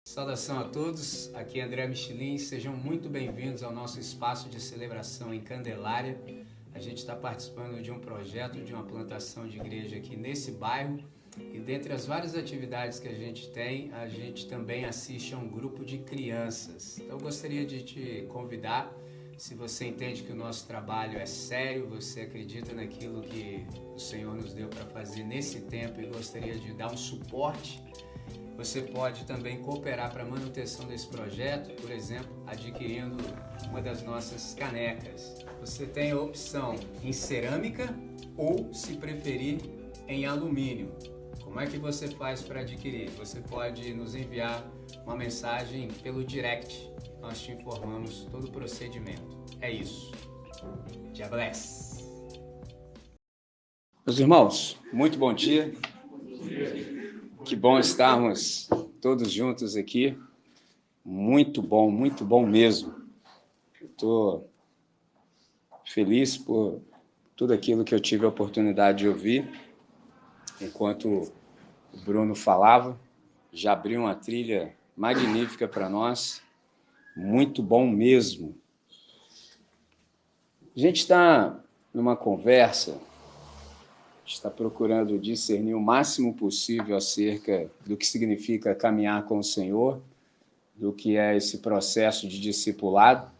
Saudação a todos, aqui é André Michelin, sejam muito bem-vindos ao nosso espaço de celebração em Candelária. A gente está participando de um projeto de uma plantação de igreja aqui nesse bairro e dentre as várias atividades que a gente tem, a gente também assiste a um grupo de crianças. Então eu gostaria de te convidar, se você entende que o nosso trabalho é sério, você acredita naquilo que o Senhor nos deu para fazer nesse tempo e gostaria de dar um suporte, você pode também cooperar para a manutenção desse projeto, por exemplo, adquirindo uma das nossas canecas. Você tem a opção em cerâmica ou, se preferir, em alumínio. Como é que você faz para adquirir? Você pode nos enviar uma mensagem pelo direct. Nós te informamos todo o procedimento. É isso. God bless. Meus irmãos, muito bom dia. Que bom estarmos todos juntos aqui. Muito bom mesmo. Estou feliz por tudo aquilo que eu tive a oportunidade de ouvir enquanto o Bruno falava. Já abriu uma trilha magnífica para nós. Muito bom mesmo. A gente está numa conversa, está procurando discernir o máximo possível acerca do que significa caminhar com o Senhor, do que é esse processo de discipulado.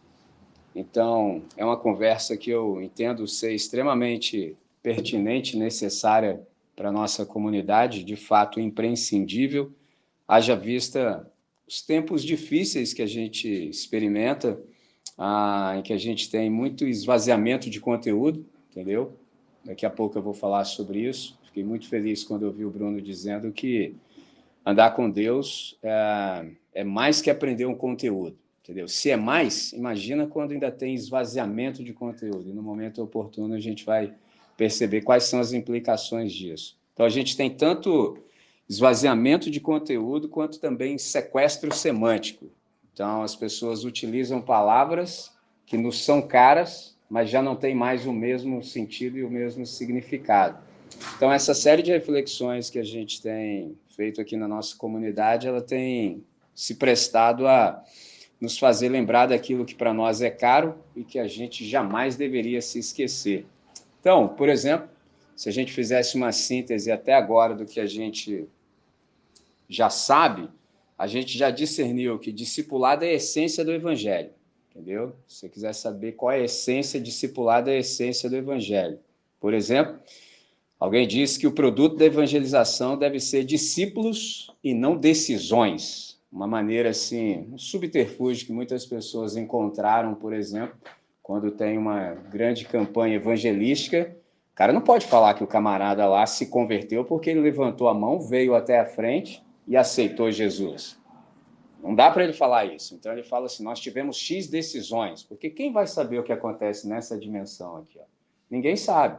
Então, é uma conversa que eu entendo ser extremamente pertinente e necessária para a nossa comunidade, de fato imprescindível, haja vista os tempos difíceis que a gente experimenta, em que a gente tem muito esvaziamento de conteúdo, entendeu? Daqui a pouco eu vou falar sobre isso. Fiquei muito feliz quando eu vi o Bruno dizendo que andar com Deus é mais que aprender um conteúdo, entendeu? Se é mais, imagina quando ainda tem esvaziamento de conteúdo. E no momento oportuno a gente vai perceber quais são as implicações disso. Então a gente tem tanto esvaziamento de conteúdo quanto também sequestro semântico. Então as pessoas utilizam palavras que nos são caras, mas já não tem mais o mesmo sentido e o mesmo significado. Então, essa série de reflexões que a gente tem feito aqui na nossa comunidade, ela tem se prestado a nos fazer lembrar daquilo que para nós é caro e que a gente jamais deveria se esquecer. Então, por exemplo, se a gente fizesse uma síntese até agora do que a gente já sabe, a gente já discerniu que discipulado é a essência do Evangelho. Entendeu? Se você quiser saber qual é a essência discipulada, é a essência do Evangelho. Por exemplo, alguém disse que o produto da evangelização deve ser discípulos e não decisões. Uma maneira assim, um subterfúgio que muitas pessoas encontraram, por exemplo, quando tem uma grande campanha evangelística. O cara não pode falar que o camarada lá se converteu porque ele levantou a mão, veio até a frente e aceitou Jesus. Não dá para ele falar isso. Então, ele fala assim, nós tivemos X decisões, porque quem vai saber o que acontece nessa dimensão aqui? Ó? Ninguém sabe.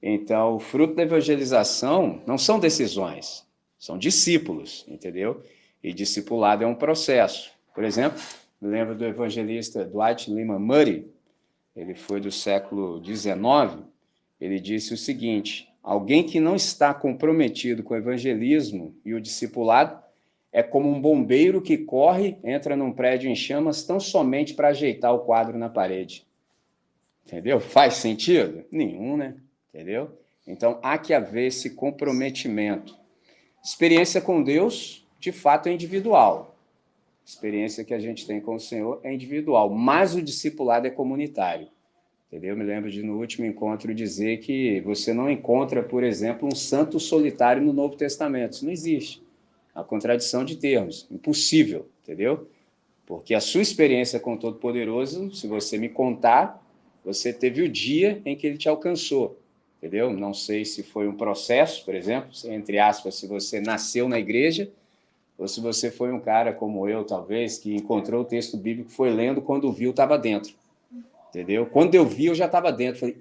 Então, o fruto da evangelização não são decisões, são discípulos, entendeu? E discipulado é um processo. Por exemplo, me lembro do evangelista Dwight Lyman Moody, ele foi do século XIX, ele disse o seguinte, alguém que não está comprometido com o evangelismo e o discipulado é como um bombeiro que corre, entra num prédio em chamas tão somente para ajeitar o quadro na parede. Entendeu? Faz sentido? Nenhum, né? Entendeu? Então, há que haver esse comprometimento. Experiência com Deus, de fato, é individual. A experiência que a gente tem com o Senhor é individual, mas o discipulado é comunitário. Entendeu? Eu me lembro de, no último encontro, dizer que você não encontra, por exemplo, um santo solitário no Novo Testamento. Isso não existe. A contradição de termos, impossível, entendeu? Porque a sua experiência com o Todo-Poderoso, se você me contar, você teve o dia em que ele te alcançou, entendeu? Não sei se foi um processo, por exemplo, entre aspas, se você nasceu na igreja, ou se você foi um cara como eu, talvez, que encontrou o texto bíblico, foi lendo, quando viu, estava dentro, entendeu? Quando eu vi, eu já estava dentro, falei,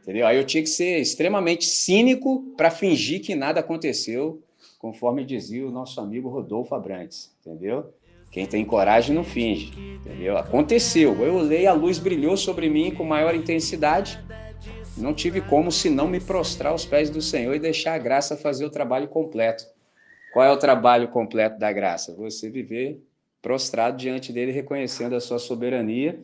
entendeu? Aí eu tinha que ser extremamente cínico para fingir que nada aconteceu, conforme dizia o nosso amigo Rodolfo Abrantes, entendeu? Quem tem coragem não finge, entendeu? Aconteceu, eu olhei, a luz brilhou sobre mim com maior intensidade, não tive como senão me prostrar aos pés do Senhor e deixar a graça fazer o trabalho completo. Qual é o trabalho completo da graça? Você viver prostrado diante dele, reconhecendo a sua soberania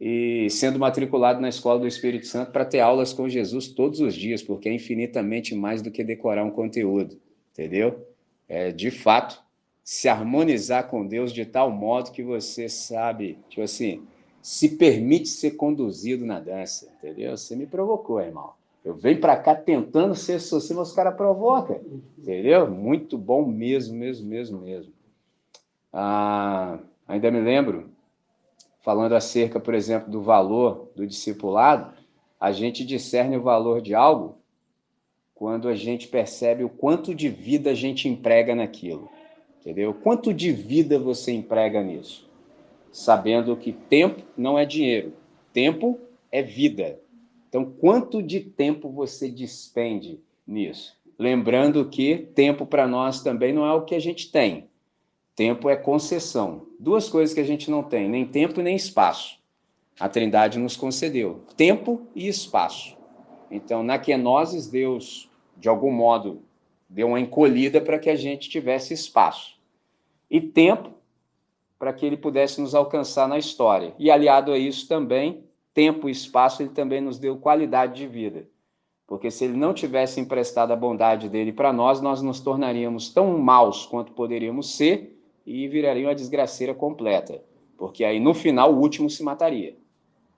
e sendo matriculado na escola do Espírito Santo para ter aulas com Jesus todos os dias, porque é infinitamente mais do que decorar um conteúdo, entendeu? É, de fato, se harmonizar com Deus de tal modo que você sabe, tipo assim, se permite ser conduzido na dança, entendeu? Você me provocou, irmão. Eu venho para cá tentando ser assim, mas os caras provocam, entendeu? Muito bom mesmo, mesmo, mesmo, mesmo. Ainda me lembro, falando acerca, por exemplo, do valor do discipulado, a gente discerne o valor de algo quando a gente percebe o quanto de vida a gente emprega naquilo, entendeu? Quanto de vida você emprega nisso? Sabendo que tempo não é dinheiro, tempo é vida. Então, quanto de tempo você despende nisso? Lembrando que tempo para nós também não é o que a gente tem. Tempo é concessão. Duas coisas que a gente não tem, nem tempo nem espaço. A Trindade nos concedeu tempo e espaço. Então, na kenosis, Deus, de algum modo, deu uma encolhida para que a gente tivesse espaço. E tempo para que ele pudesse nos alcançar na história. E aliado a isso também, tempo e espaço, ele também nos deu qualidade de vida. Porque se ele não tivesse emprestado a bondade dele para nós, nós nos tornaríamos tão maus quanto poderíamos ser e viraria uma desgraceira completa. Porque aí, no final, o último se mataria.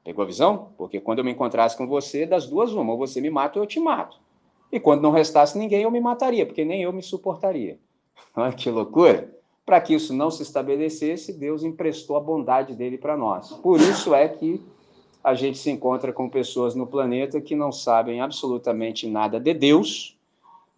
Pegou a visão? Porque quando eu me encontrasse com você, das duas, uma, ou você me mata ou eu te mato. E quando não restasse ninguém, eu me mataria, porque nem eu me suportaria. Olha que loucura! Para que isso não se estabelecesse, Deus emprestou a bondade dele para nós. Por isso é que a gente se encontra com pessoas no planeta que não sabem absolutamente nada de Deus,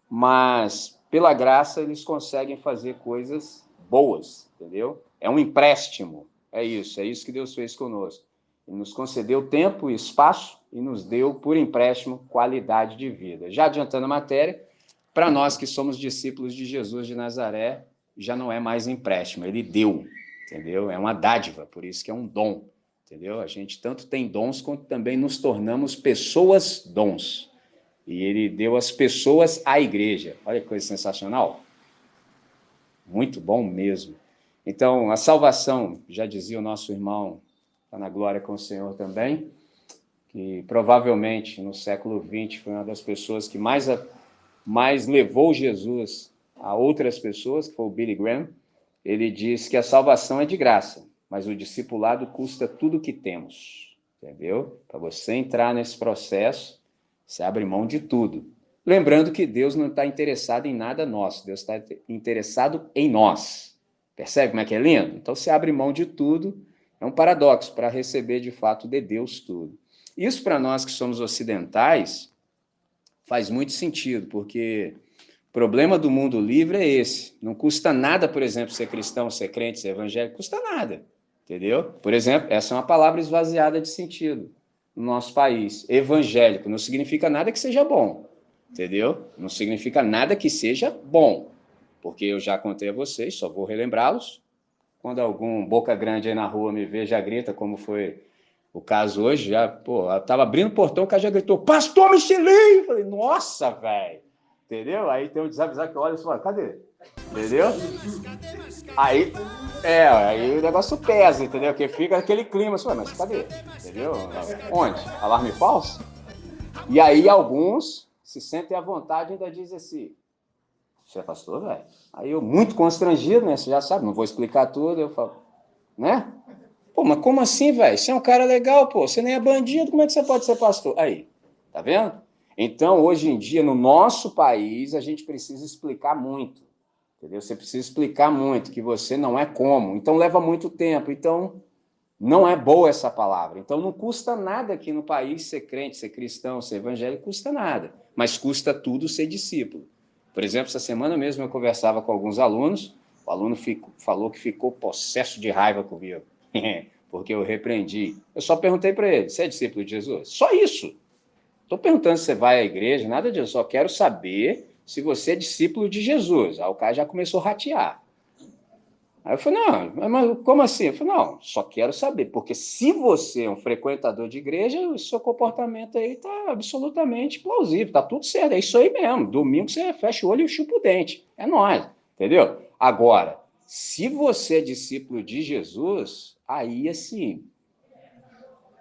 mas pela graça eles conseguem fazer coisas boas, entendeu? É um empréstimo, é isso que Deus fez conosco. Ele nos concedeu tempo e espaço e nos deu, por empréstimo, qualidade de vida. Já adiantando a matéria, para nós que somos discípulos de Jesus de Nazaré, já não é mais empréstimo, ele deu, entendeu? É uma dádiva, por isso que é um dom, entendeu? A gente tanto tem dons quanto também nos tornamos pessoas dons. E ele deu as pessoas à igreja. Olha que coisa sensacional. Muito bom mesmo. Então, a salvação, já dizia o nosso irmão, está na glória com o Senhor também, que provavelmente no século XX foi uma das pessoas que mais levou Jesus a outras pessoas, que foi o Billy Graham. Ele diz que a salvação é de graça, mas o discipulado custa tudo que temos, entendeu? Para você entrar nesse processo, você abre mão de tudo. Lembrando que Deus não está interessado em nada nosso, Deus está interessado em nós. Percebe como é que é lindo? Então você abre mão de tudo, é um paradoxo para receber de fato de Deus tudo. Isso para nós que somos ocidentais faz muito sentido, porque o problema do mundo livre é esse. Não custa nada, por exemplo, ser cristão, ser crente, ser evangélico, custa nada, entendeu? Por exemplo, essa é uma palavra esvaziada de sentido no nosso país. Evangélico não significa nada que seja bom, entendeu? Não significa nada que seja bom, porque eu já contei a vocês, só vou relembrá-los. Quando algum boca grande aí na rua me vê, já grita, como foi o caso hoje, já, pô, eu tava abrindo o portão, o cara já gritou, Pastor Michelin! Eu falei, nossa, velho! Entendeu? Aí tem um desavisado que olha e fala, cadê? Entendeu? Aí o negócio pesa, entendeu? Porque fica aquele clima, assim, mas cadê? Entendeu? Onde? Alarme falso? E aí alguns se sentem à vontade e ainda dizem assim, você é pastor, velho? Aí eu, muito constrangido, né? Você já sabe, não vou explicar tudo, eu falo, né? Pô, mas como assim, velho? Você é um cara legal, pô. Você nem é bandido, como é que você pode ser pastor? Aí, tá vendo? Então, hoje em dia, no nosso país, a gente precisa explicar muito, entendeu? Você precisa explicar muito que você não é como. Então, leva muito tempo. Então, não é boa essa palavra. Então, não custa nada aqui no país ser crente, ser cristão, ser evangélico, custa nada. Mas custa tudo ser discípulo. Por exemplo, essa semana mesmo eu conversava com alguns alunos, o aluno falou que ficou possesso de raiva comigo, porque eu repreendi. Eu só perguntei para ele, você é discípulo de Jesus? Só isso. Estou perguntando se você vai à igreja, nada disso. Só quero saber se você é discípulo de Jesus. Aí o cara já começou a ratear. Aí eu falei, não, mas como assim? Eu falei, não, só quero saber, porque se você é um frequentador de igreja, o seu comportamento aí está absolutamente plausível, está tudo certo, é isso aí mesmo. Domingo você fecha o olho e chupa o dente. É nóis. Entendeu? Agora, se você é discípulo de Jesus, aí, assim,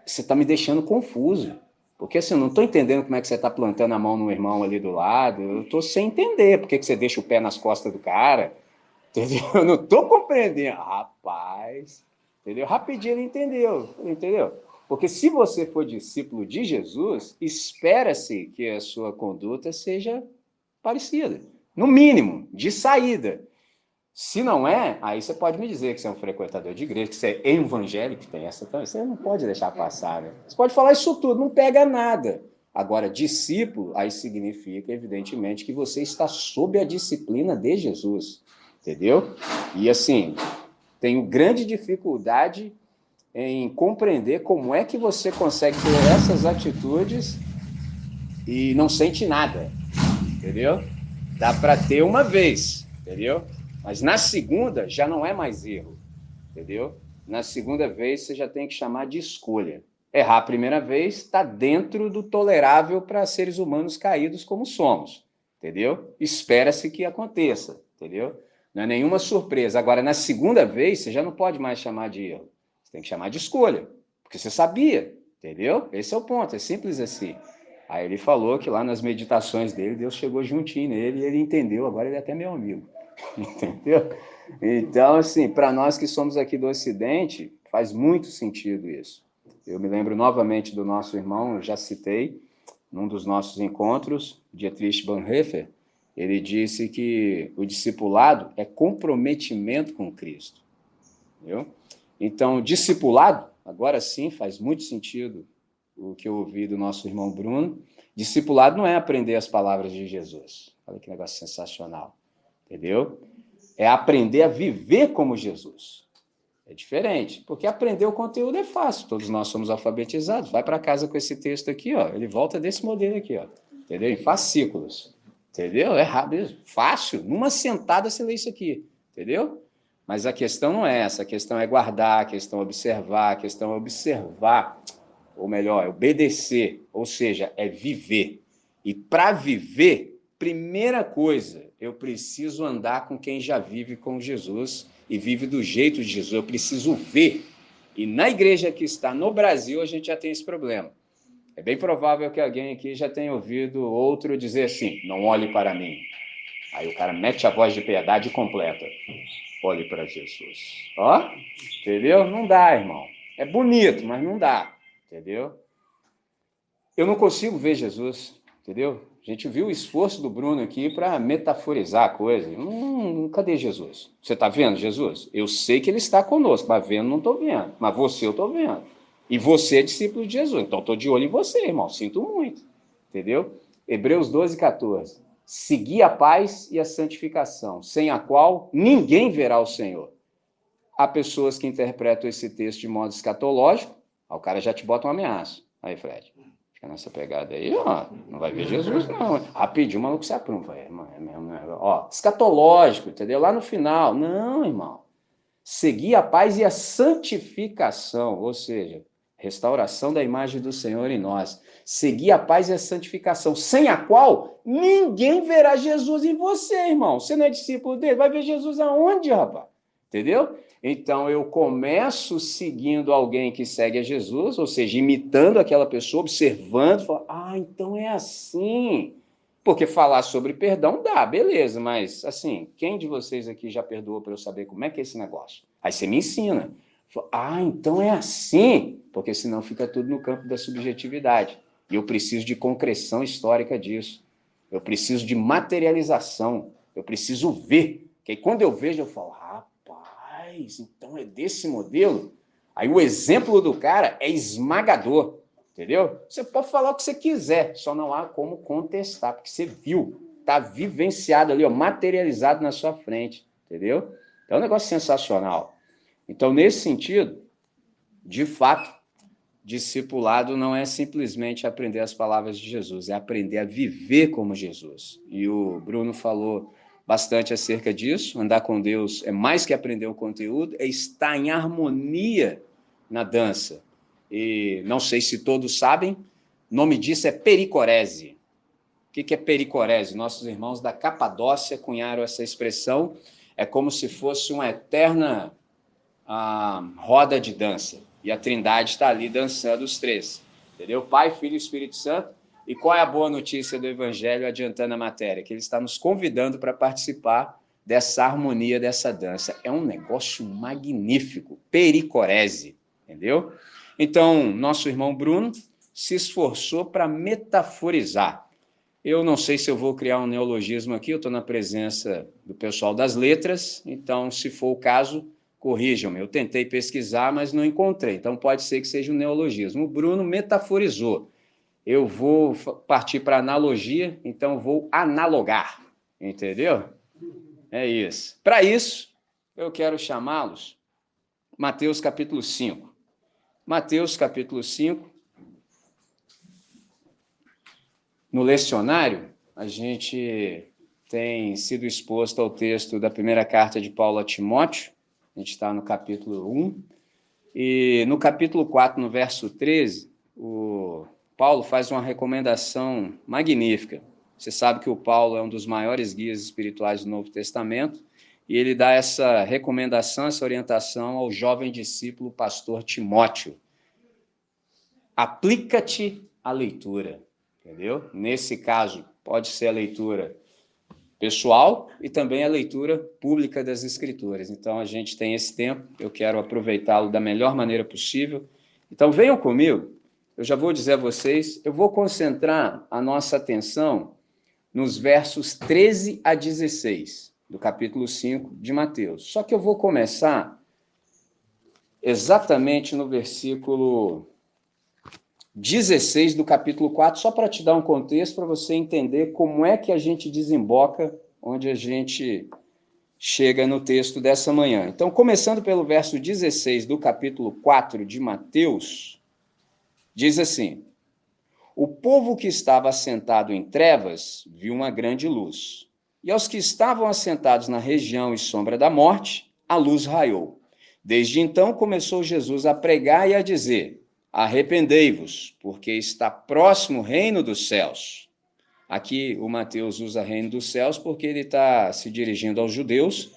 você está me deixando confuso. Porque, assim, eu não estou entendendo como é que você está plantando a mão no irmão ali do lado, eu estou sem entender por que você deixa o pé nas costas do cara, entendeu? Eu não estou compreendendo. Rapaz, entendeu? Rapidinho ele entendeu, entendeu? Porque se você for discípulo de Jesus, espera-se que a sua conduta seja parecida. No mínimo, de saída. Se não é, aí você pode me dizer que você é um frequentador de igreja, que você é evangélico, tem essa também. Você não pode deixar passar, né? Você pode falar isso tudo, não pega nada. Agora, discípulo, aí significa, evidentemente, que você está sob a disciplina de Jesus, entendeu? E assim, tenho grande dificuldade em compreender como é que você consegue ter essas atitudes e não sente nada, entendeu? Dá para ter uma vez, entendeu? Mas na segunda já não é mais erro, entendeu? Na segunda vez você já tem que chamar de escolha. Errar a primeira vez está dentro do tolerável para seres humanos caídos como somos, entendeu? Espera-se que aconteça, entendeu? Não é nenhuma surpresa. Agora, na segunda vez, você já não pode mais chamar de erro. Você tem que chamar de escolha, porque você sabia, entendeu? Esse é o ponto, é simples assim. Aí ele falou que lá nas meditações dele, Deus chegou juntinho nele e ele entendeu, agora ele é até meu amigo, entendeu? Então, assim, para nós que somos aqui do Ocidente, faz muito sentido isso. Eu me lembro novamente do nosso irmão, eu já citei, num dos nossos encontros, Dietrich Bonhoeffer, ele disse que o discipulado é comprometimento com Cristo, entendeu? Então, discipulado, agora sim, faz muito sentido o que eu ouvi do nosso irmão Bruno. Discipulado não é aprender as palavras de Jesus. Olha que negócio sensacional, entendeu? É aprender a viver como Jesus. É diferente, porque aprender o conteúdo é fácil, todos nós somos alfabetizados. Vai para casa com esse texto aqui, ó, ele volta desse modelo aqui, ó, entendeu? Em fascículos, entendeu? É rápido, fácil, numa sentada você lê isso aqui, entendeu? Mas a questão não é essa, a questão é guardar, a questão é observar, a questão é observar, ou melhor, é obedecer, ou seja, é viver. E para viver, primeira coisa, eu preciso andar com quem já vive com Jesus e vive do jeito de Jesus. Eu preciso ver. E na igreja que está no Brasil, a gente já tem esse problema. É bem provável que alguém aqui já tenha ouvido outro dizer assim: não olhe para mim. Aí o cara mete a voz de piedade e completa: olhe para Jesus. Ó, entendeu? Não dá, irmão. É bonito, mas não dá, entendeu? Eu não consigo ver Jesus, entendeu? A gente viu o esforço do Bruno aqui para metaforizar a coisa. Cadê Jesus? Você está vendo Jesus? Eu sei que ele está conosco, mas vendo não estou vendo. Mas você eu estou vendo. E você é discípulo de Jesus, então estou de olho em você, irmão. Sinto muito, entendeu? Hebreus 12, 14. Seguir a paz e a santificação, sem a qual ninguém verá o Senhor. Há pessoas que interpretam esse texto de modo escatológico, o cara já te bota uma ameaça. Aí, Fred, fica nessa pegada aí, ó, não vai ver Jesus, não. Rapidinho, o maluco se apruma. É mesmo, ó, escatológico, entendeu? Lá no final. Não, irmão. Seguir a paz e a santificação, ou seja, restauração da imagem do Senhor em nós. Seguir a paz e a santificação, sem a qual ninguém verá Jesus em você, irmão. Você não é discípulo dele, vai ver Jesus aonde, rapaz? Entendeu? Então eu começo seguindo alguém que segue a Jesus, ou seja, imitando aquela pessoa, observando, falo, então é assim. Porque falar sobre perdão dá, beleza, mas assim, quem de vocês aqui já perdoou para eu saber como é que é esse negócio? Aí você me ensina. Então é assim, porque senão fica tudo no campo da subjetividade. E eu preciso de concreção histórica disso. Eu preciso de materialização. Eu preciso ver. Que aí quando eu vejo, eu falo, rapaz, então é desse modelo? Aí o exemplo do cara é esmagador. Entendeu? Você pode falar o que você quiser, só não há como contestar, porque você viu, está vivenciado ali, ó, materializado na sua frente, entendeu? É um negócio sensacional. Então, nesse sentido, de fato, discipulado não é simplesmente aprender as palavras de Jesus, é aprender a viver como Jesus. E o Bruno falou bastante acerca disso. Andar com Deus é mais que aprender o conteúdo, é estar em harmonia na dança. E não sei se todos sabem, o nome disso é pericorese. O que é pericorese? Nossos irmãos da Capadócia cunharam essa expressão, é como se fosse uma eterna roda de dança, e a Trindade está ali dançando os três, entendeu? Pai, Filho e Espírito Santo. E qual é a boa notícia do Evangelho, adiantando a matéria? Que ele está nos convidando para participar dessa harmonia, dessa dança. É um negócio magnífico, pericorese, entendeu? Então, nosso irmão Bruno se esforçou para metaforizar. Eu não sei se eu vou criar um neologismo aqui, eu estou na presença do pessoal das letras, então, se for o caso, corrijam-me. Eu tentei pesquisar, mas não encontrei, então pode ser que seja um neologismo. O Bruno metaforizou. Eu vou partir para analogia, então vou analogar, entendeu? É isso. Para isso, eu quero chamá-los Mateus capítulo 5. Mateus capítulo 5. No lecionário, a gente tem sido exposto ao texto da primeira carta de Paulo a Timóteo, a gente está no capítulo 1, e no capítulo 4, no verso 13, o Paulo faz uma recomendação magnífica. Você sabe que o Paulo é um dos maiores guias espirituais do Novo Testamento, e ele dá essa recomendação, essa orientação ao jovem discípulo pastor Timóteo. Aplica-te à leitura, entendeu? Nesse caso, pode ser a leitura pessoal e também a leitura pública das Escrituras. Então, a gente tem esse tempo, eu quero aproveitá-lo da melhor maneira possível. Então, venham comigo, eu já vou dizer a vocês, eu vou concentrar a nossa atenção nos versos 13 a 16 do capítulo 5 de Mateus. Só que eu vou começar exatamente no versículo 16 do capítulo 4, só para te dar um contexto, para você entender como é que a gente desemboca onde a gente chega no texto dessa manhã. Então, começando pelo verso 16 do capítulo 4 de Mateus, diz assim: o povo que estava assentado em trevas viu uma grande luz, e aos que estavam assentados na região e sombra da morte, a luz raiou. Desde então começou Jesus a pregar e a dizer: arrependei-vos, porque está próximo o reino dos céus. Aqui o Mateus usa reino dos céus porque ele está se dirigindo aos judeus,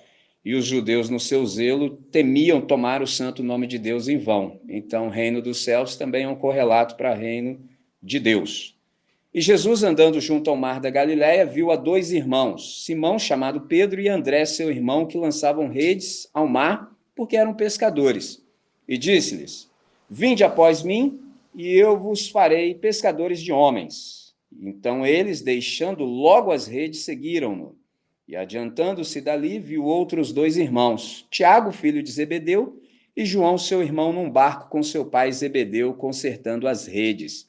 e os judeus, no seu zelo, temiam tomar o santo nome de Deus em vão. Então, reino dos céus também é um correlato para reino de Deus. E Jesus, andando junto ao mar da Galileia, viu a dois irmãos, Simão, chamado Pedro, e André, seu irmão, que lançavam redes ao mar, porque eram pescadores. E disse-lhes: vinde após mim, e eu vos farei pescadores de homens. Então eles, deixando logo as redes, seguiram-no. E adiantando-se dali, viu outros dois irmãos, Tiago, filho de Zebedeu, e João, seu irmão, num barco com seu pai Zebedeu, consertando as redes.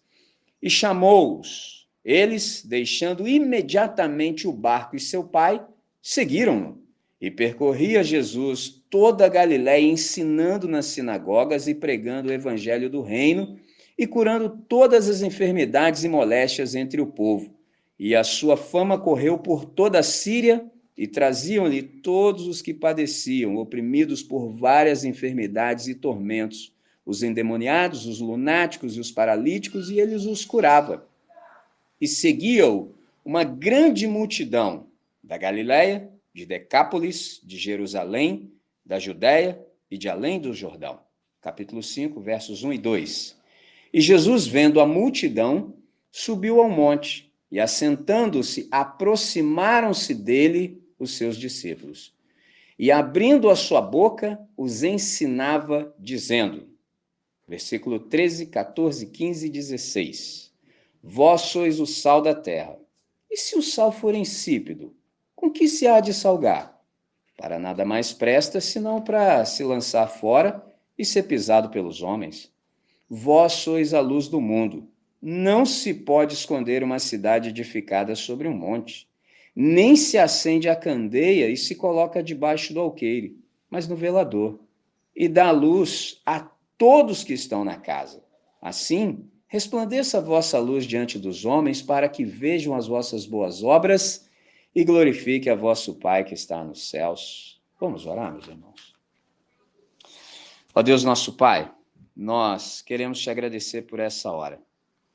E chamou-os. Eles, deixando imediatamente o barco e seu pai, seguiram-no. E percorria Jesus toda a Galiléia, ensinando nas sinagogas e pregando o evangelho do reino e curando todas as enfermidades e moléstias entre o povo. E a sua fama correu por toda a Síria, e traziam-lhe todos os que padeciam, oprimidos por várias enfermidades e tormentos, os endemoniados, os lunáticos e os paralíticos, e ele os curava. E seguia-o uma grande multidão da Galiléia, de Decápolis, de Jerusalém, da Judéia e de além do Jordão. Capítulo 5, versos 1 e 2. E Jesus, vendo a multidão, subiu ao monte, e assentando-se, aproximaram-se dele os seus discípulos. E abrindo a sua boca, os ensinava, dizendo, versículo 13, 14, 15 e 16. Vós sois o sal da terra. E se o sal for insípido, com que se há de salgar? Para nada mais presta, senão para se lançar fora e ser pisado pelos homens. Vós sois a luz do mundo. Não se pode esconder uma cidade edificada sobre um monte. Nem se acende a candeia e se coloca debaixo do alqueire, mas no velador, e dá luz a todos que estão na casa. Assim, resplandeça a vossa luz diante dos homens, para que vejam as vossas boas obras e glorifique a vosso Pai que está nos céus. Vamos orar, meus irmãos. Ó Deus nosso Pai, nós queremos te agradecer por essa hora.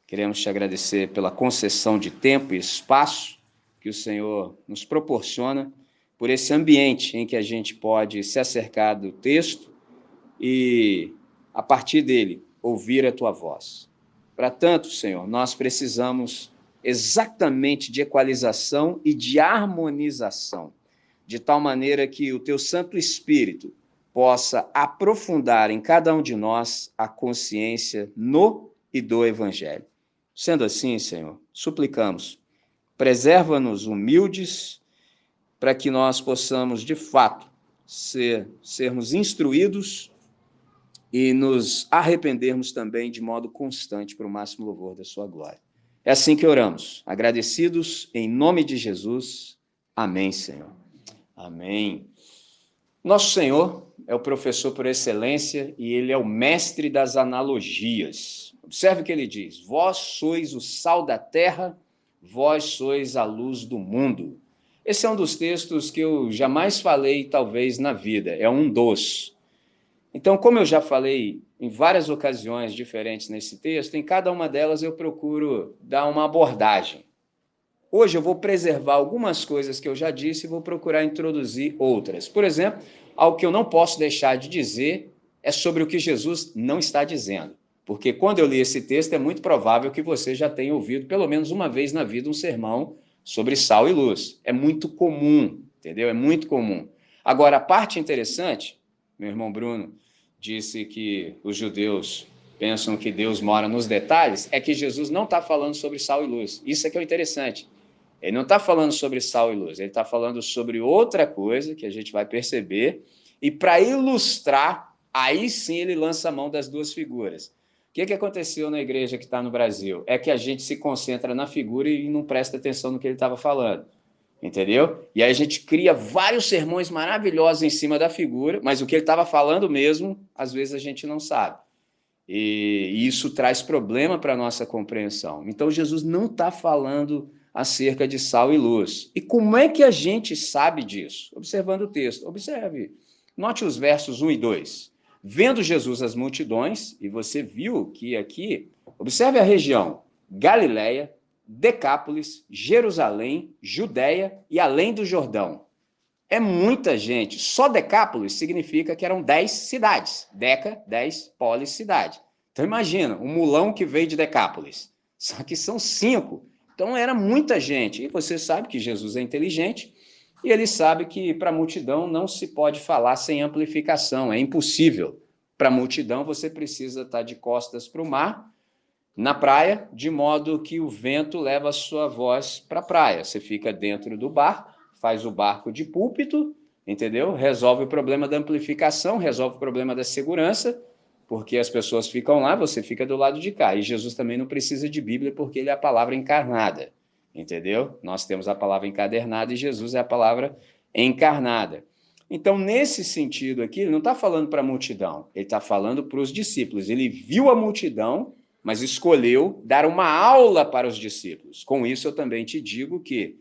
Queremos te agradecer pela concessão de tempo e espaço que o Senhor nos proporciona, por esse ambiente em que a gente pode se acercar do texto e, a partir dele, ouvir a tua voz. Para tanto, Senhor, nós precisamos exatamente de equalização e de harmonização, de tal maneira que o teu Santo Espírito possa aprofundar em cada um de nós a consciência no e do Evangelho. Sendo assim, Senhor, suplicamos, preserva-nos humildes para que nós possamos, de fato, sermos instruídos e nos arrependermos também de modo constante para o máximo louvor da sua glória. É assim que oramos, agradecidos em nome de Jesus. Amém, Senhor. Amém. Nosso Senhor é o professor por excelência e ele é o mestre das analogias. Observe o que ele diz: vós sois o sal da terra, vós sois a luz do mundo. Esse é um dos textos que eu jamais falei, talvez, na vida. É um dos. Então, como eu já falei em várias ocasiões diferentes nesse texto, em cada uma delas eu procuro dar uma abordagem. Hoje eu vou preservar algumas coisas que eu já disse e vou procurar introduzir outras. Por exemplo, algo que eu não posso deixar de dizer é sobre o que Jesus não está dizendo. Porque quando eu li esse texto, é muito provável que você já tenha ouvido, pelo menos uma vez na vida, um sermão sobre sal e luz. É muito comum, entendeu? É muito comum. Agora, a parte interessante, meu irmão Bruno disse que os judeus pensam que Deus mora nos detalhes, é que Jesus não está falando sobre sal e luz. Isso é que é o interessante. Ele não está falando sobre sal e luz, ele está falando sobre outra coisa que a gente vai perceber, e para ilustrar, aí sim ele lança a mão das duas figuras. O que aconteceu na igreja que está no Brasil? É que a gente se concentra na figura e não presta atenção no que ele estava falando, entendeu? E aí a gente cria vários sermões maravilhosos em cima da figura, mas o que ele estava falando mesmo, às vezes a gente não sabe. E isso traz problema para a nossa compreensão. Então Jesus não está falando acerca de sal e luz. E como é que a gente sabe disso? Observando o texto. Observe. Note os versos 1 e 2. Vendo Jesus as multidões, e você viu que aqui, observe a região, Galileia, Decápolis, Jerusalém, Judéia e além do Jordão. É muita gente. Só Decápolis significa que eram 10 cidades. Deca, 10, polis, cidade. Então imagina, um mulão que veio de Decápolis. Só que são 5. Então era muita gente. E você sabe que Jesus é inteligente e ele sabe que para a multidão não se pode falar sem amplificação. É impossível. Para a multidão você precisa estar de costas para o mar, na praia, de modo que o vento leva a sua voz para a praia. Você fica dentro do barco, faz o barco de púlpito, entendeu? Resolve o problema da amplificação, resolve o problema da segurança, porque as pessoas ficam lá, você fica do lado de cá. E Jesus também não precisa de Bíblia, porque ele é a palavra encarnada, entendeu? Nós temos a palavra encadernada e Jesus é a palavra encarnada. Então, nesse sentido aqui, ele não está falando para a multidão, ele está falando para os discípulos. Ele viu a multidão, mas escolheu dar uma aula para os discípulos. Com isso, eu também te digo que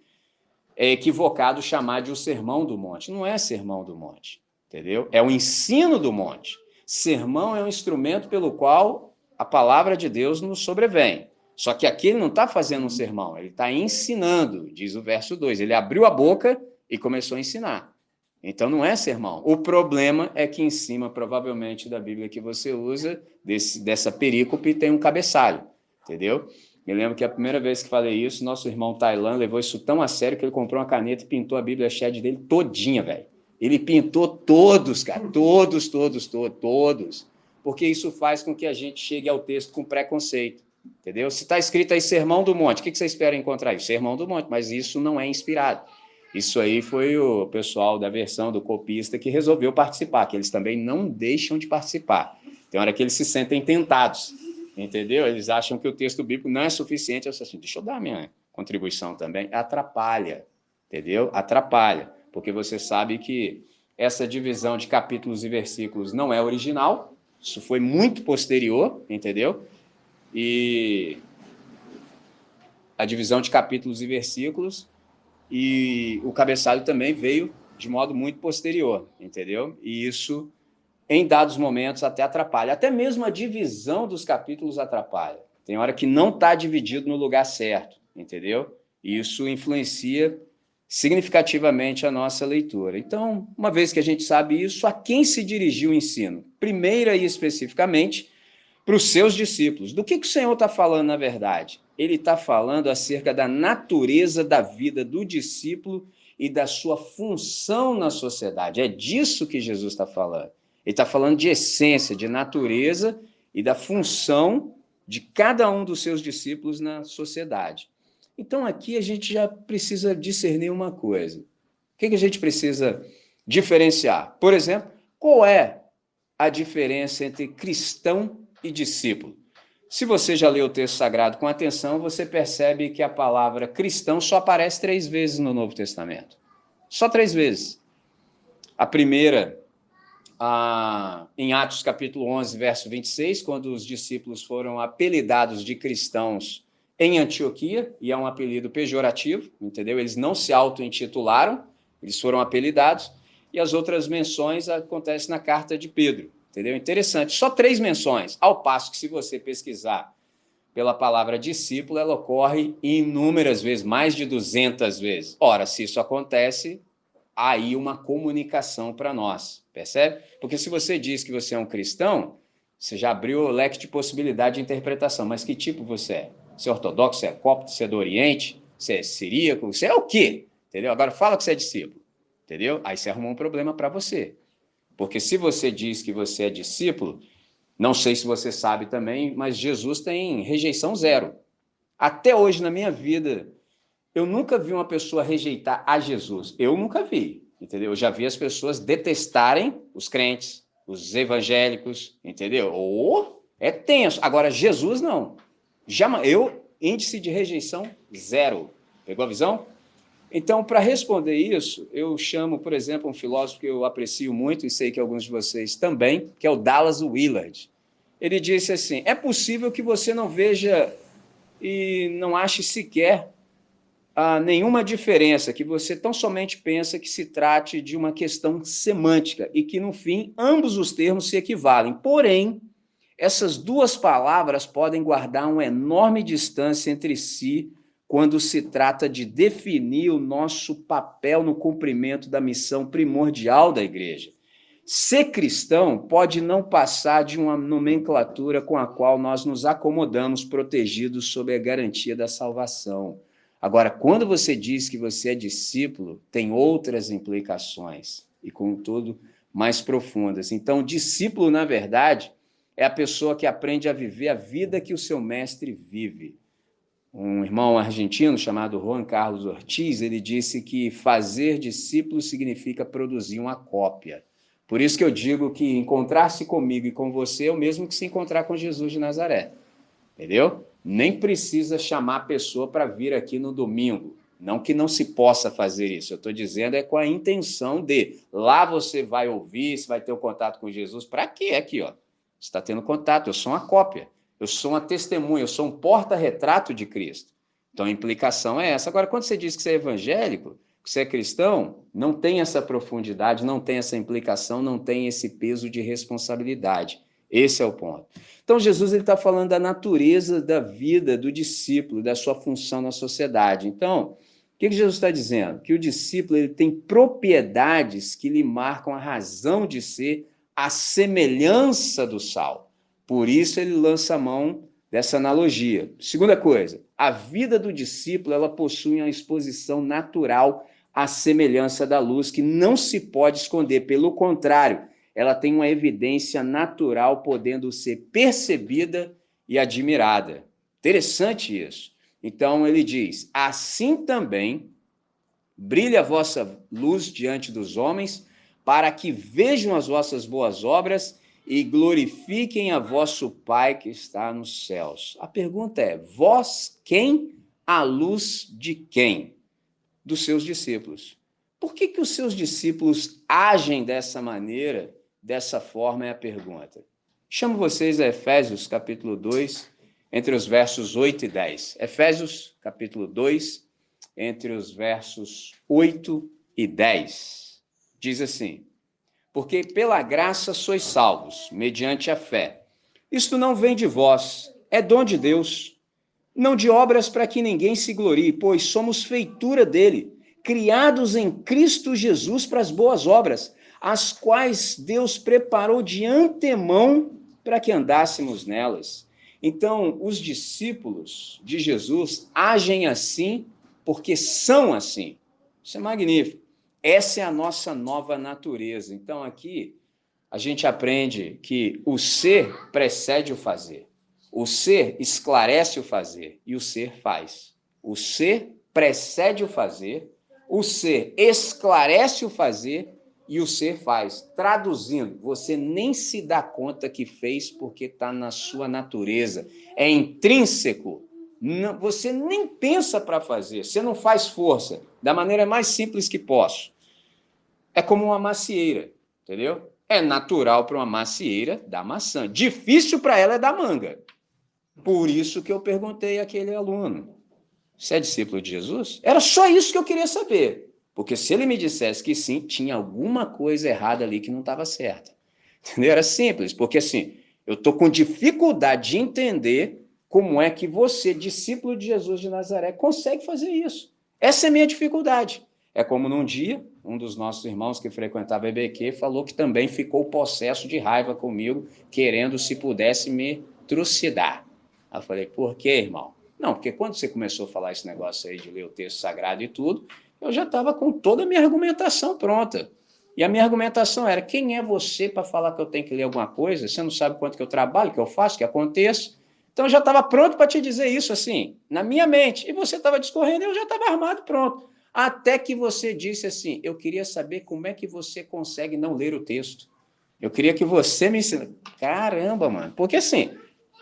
é equivocado chamar de o Sermão do Monte. Não é Sermão do Monte, entendeu? É o ensino do monte. Sermão é um instrumento pelo qual a palavra de Deus nos sobrevém. Só que aqui ele não está fazendo um sermão, ele está ensinando, diz o verso 2. Ele abriu a boca e começou a ensinar. Então não é sermão. O problema é que em cima, provavelmente, da Bíblia que você usa, dessa perícope, tem um cabeçalho, entendeu? Me lembro que a primeira vez que falei isso, nosso irmão Tailan levou isso tão a sério que ele comprou uma caneta e pintou a Bíblia Shed dele todinha, velho. Ele pintou todos, cara, todos. Porque isso faz com que a gente chegue ao texto com preconceito, entendeu? Se está escrito aí Sermão do Monte, o que você espera encontrar aí? Sermão do Monte, mas isso não é inspirado. Isso aí foi o pessoal da versão do copista que resolveu participar, que eles também não deixam de participar. Tem hora que eles se sentem tentados, entendeu? Eles acham que o texto bíblico não é suficiente. Eu sou assim, deixa eu dar minha contribuição também. Atrapalha, entendeu? Atrapalha, porque você sabe que essa divisão de capítulos e versículos não é original, isso foi muito posterior, entendeu? E a divisão de capítulos e versículos e o cabeçalho também veio de modo muito posterior, entendeu? E isso, em dados momentos, até atrapalha. Até mesmo a divisão dos capítulos atrapalha. tem hora que não está dividido no lugar certo, entendeu? E isso influencia significativamente a nossa leitura. Então, uma vez que a gente sabe isso, a quem se dirigiu o ensino? Primeira e especificamente, para os seus discípulos. Do que o Senhor está falando, na verdade? Ele está falando acerca da natureza da vida do discípulo e da sua função na sociedade. É disso que Jesus está falando. Ele está falando de essência, de natureza e da função de cada um dos seus discípulos na sociedade. Então, aqui a gente já precisa discernir uma coisa. O que a gente precisa diferenciar? Por exemplo, qual é a diferença entre cristão e discípulo? Se você já leu o texto sagrado com atenção, você percebe que a palavra cristão só aparece 3 vezes no Novo Testamento. Só 3 vezes. A primeira, em Atos capítulo 11, verso 26, quando os discípulos foram apelidados de cristãos em Antioquia, e é um apelido pejorativo, entendeu? Eles não se auto-intitularam, eles foram apelidados, e as outras menções acontecem na carta de Pedro, entendeu? Interessante, só 3 menções, ao passo que se você pesquisar pela palavra discípulo, ela ocorre inúmeras vezes, mais de 200 vezes. Ora, se isso acontece, há aí uma comunicação para nós, percebe? Porque se você diz que você é um cristão, você já abriu o leque de possibilidade de interpretação, mas que tipo você é? Você é ortodoxo, você é copto, você é do Oriente, você é siríaco, você é o quê? Entendeu? Agora fala que você é discípulo, entendeu? Aí você arrumou um problema para você. Porque se você diz que você é discípulo, não sei se você sabe também, mas Jesus tem rejeição zero. Até hoje na minha vida, eu nunca vi uma pessoa rejeitar a Jesus. Eu nunca vi, entendeu? Eu já vi as pessoas detestarem os crentes, os evangélicos, entendeu? É tenso. Agora, Jesus não. Índice de rejeição zero. Pegou a visão? Então, para responder isso, eu chamo, por exemplo, um filósofo que eu aprecio muito, e sei que alguns de vocês também, que é o Dallas Willard. Ele disse assim, é possível que você não veja e não ache sequer nenhuma diferença, que você tão somente pensa que se trate de uma questão semântica e que, no fim, ambos os termos se equivalem. Porém, essas duas palavras podem guardar uma enorme distância entre si quando se trata de definir o nosso papel no cumprimento da missão primordial da igreja. Ser cristão pode não passar de uma nomenclatura com a qual nós nos acomodamos protegidos sob a garantia da salvação. Agora, quando você diz que você é discípulo, tem outras implicações, e contudo, mais profundas. Então, discípulo, na verdade, é a pessoa que aprende a viver a vida que o seu mestre vive. Um irmão argentino chamado Juan Carlos Ortiz, ele disse que fazer discípulo significa produzir uma cópia. Por isso que eu digo que encontrar-se comigo e com você é o mesmo que se encontrar com Jesus de Nazaré. Entendeu? Nem precisa chamar a pessoa para vir aqui no domingo. Não que não se possa fazer isso. Eu estou dizendo com a intenção de lá você vai ouvir, você vai ter um contato com Jesus. Para quê? Aqui, ó. Você está tendo contato. Eu sou uma cópia. Eu sou uma testemunha. Eu sou um porta-retrato de Cristo. Então a implicação é essa. Agora, quando você diz que você é evangélico, que você é cristão, não tem essa profundidade, não tem essa implicação, não tem esse peso de responsabilidade. Esse é o ponto. Então, Jesus está falando da natureza da vida do discípulo, da sua função na sociedade. Então, o que Jesus está dizendo? Que o discípulo ele tem propriedades que lhe marcam a razão de ser, a semelhança do sal. Por isso, ele lança a mão dessa analogia. Segunda coisa, a vida do discípulo ela possui uma exposição natural à semelhança da luz, que não se pode esconder. Pelo contrário, ela tem uma evidência natural podendo ser percebida e admirada. Interessante isso. Então ele diz, assim também brilha a vossa luz diante dos homens, para que vejam as vossas boas obras e glorifiquem a vosso Pai que está nos céus. A pergunta é, vós quem? A luz de quem? Dos seus discípulos. Por que os seus discípulos agem dessa maneira? Dessa forma é a pergunta. Chamo vocês a Efésios, capítulo 2, entre os versos 8 e 10. Efésios, capítulo 2, entre os versos 8 e 10. Diz assim, porque pela graça sois salvos, mediante a fé. Isto não vem de vós, é dom de Deus, não de obras para que ninguém se glorie, pois somos feitura dele, criados em Cristo Jesus para as boas obras, as quais Deus preparou de antemão para que andássemos nelas. Então, os discípulos de Jesus agem assim porque são assim. Isso é magnífico. Essa é a nossa nova natureza. Então, aqui, a gente aprende que o ser precede o fazer. O ser esclarece o fazer e o ser faz. O ser precede o fazer, o ser esclarece o fazer e o ser faz. Traduzindo, você nem se dá conta que fez porque está na sua natureza. É intrínseco. Não, você nem pensa para fazer, você não faz força. Da maneira mais simples que posso. É como uma macieira, entendeu? É natural para uma macieira dar maçã. Difícil para ela é dar manga. Por isso que eu perguntei àquele aluno, você é discípulo de Jesus? Era só isso que eu queria saber. Porque se ele me dissesse que sim, tinha alguma coisa errada ali que não estava certa. Entendeu? Era simples, porque assim, eu estou com dificuldade de entender como é que você, discípulo de Jesus de Nazaré, consegue fazer isso. Essa é a minha dificuldade. É como num dia, um dos nossos irmãos que frequentava a EBQ falou que também ficou possesso de raiva comigo, querendo, se pudesse, me trucidar. Aí eu falei, por quê, irmão? Não, porque quando você começou a falar esse negócio aí de ler o texto sagrado e tudo, eu já estava com toda a minha argumentação pronta. E a minha argumentação era, quem é você para falar que eu tenho que ler alguma coisa? Você não sabe quanto que eu trabalho, que eu faço, que aconteça? Então eu já estava pronto para te dizer isso assim, na minha mente. E você estava discorrendo e eu já estava armado pronto. Até que você disse assim, eu queria saber como é que você consegue não ler o texto. Eu queria que você me ensinasse. Caramba, mano. Porque assim,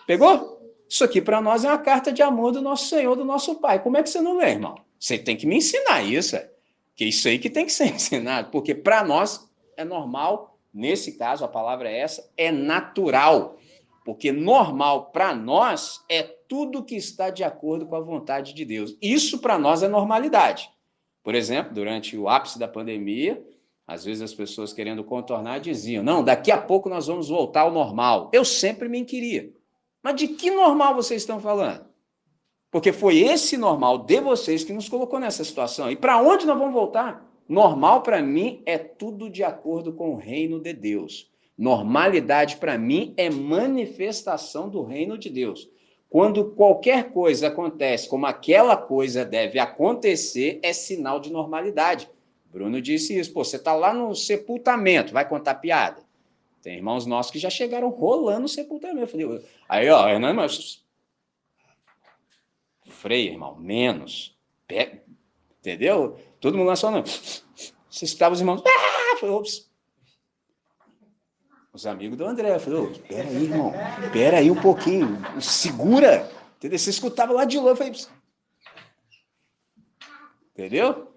pegou? Isso aqui para nós é uma carta de amor do nosso Senhor, do nosso Pai. Como é que você não lê, irmão? Você tem que me ensinar isso. Que isso aí que tem que ser ensinado. Porque para nós é normal, nesse caso a palavra é essa, é natural. Porque normal para nós é tudo que está de acordo com a vontade de Deus. Isso para nós é normalidade. Por exemplo, durante o ápice da pandemia, às vezes as pessoas querendo contornar diziam, não, daqui a pouco nós vamos voltar ao normal. Eu sempre me inquiria. Mas de que normal vocês estão falando? Porque foi esse normal de vocês que nos colocou nessa situação. E para onde nós vamos voltar? Normal para mim é tudo de acordo com o reino de Deus. Normalidade para mim é manifestação do reino de Deus. Quando qualquer coisa acontece como aquela coisa deve acontecer, é sinal de normalidade. Bruno disse isso. Pô, você está lá no sepultamento, vai contar piada? Tem irmãos nossos que já chegaram rolando no sepultamento. Eu falei, aí, ó, Hernando, mas freio, irmão, menos. Entendeu? Todo mundo lá só não. Você escutava os irmãos. Falei, ops. Os amigos do André. Falei, espera aí, irmão. Espera aí um pouquinho. Segura. Entendeu? Você escutava lá de longe. Falei, entendeu?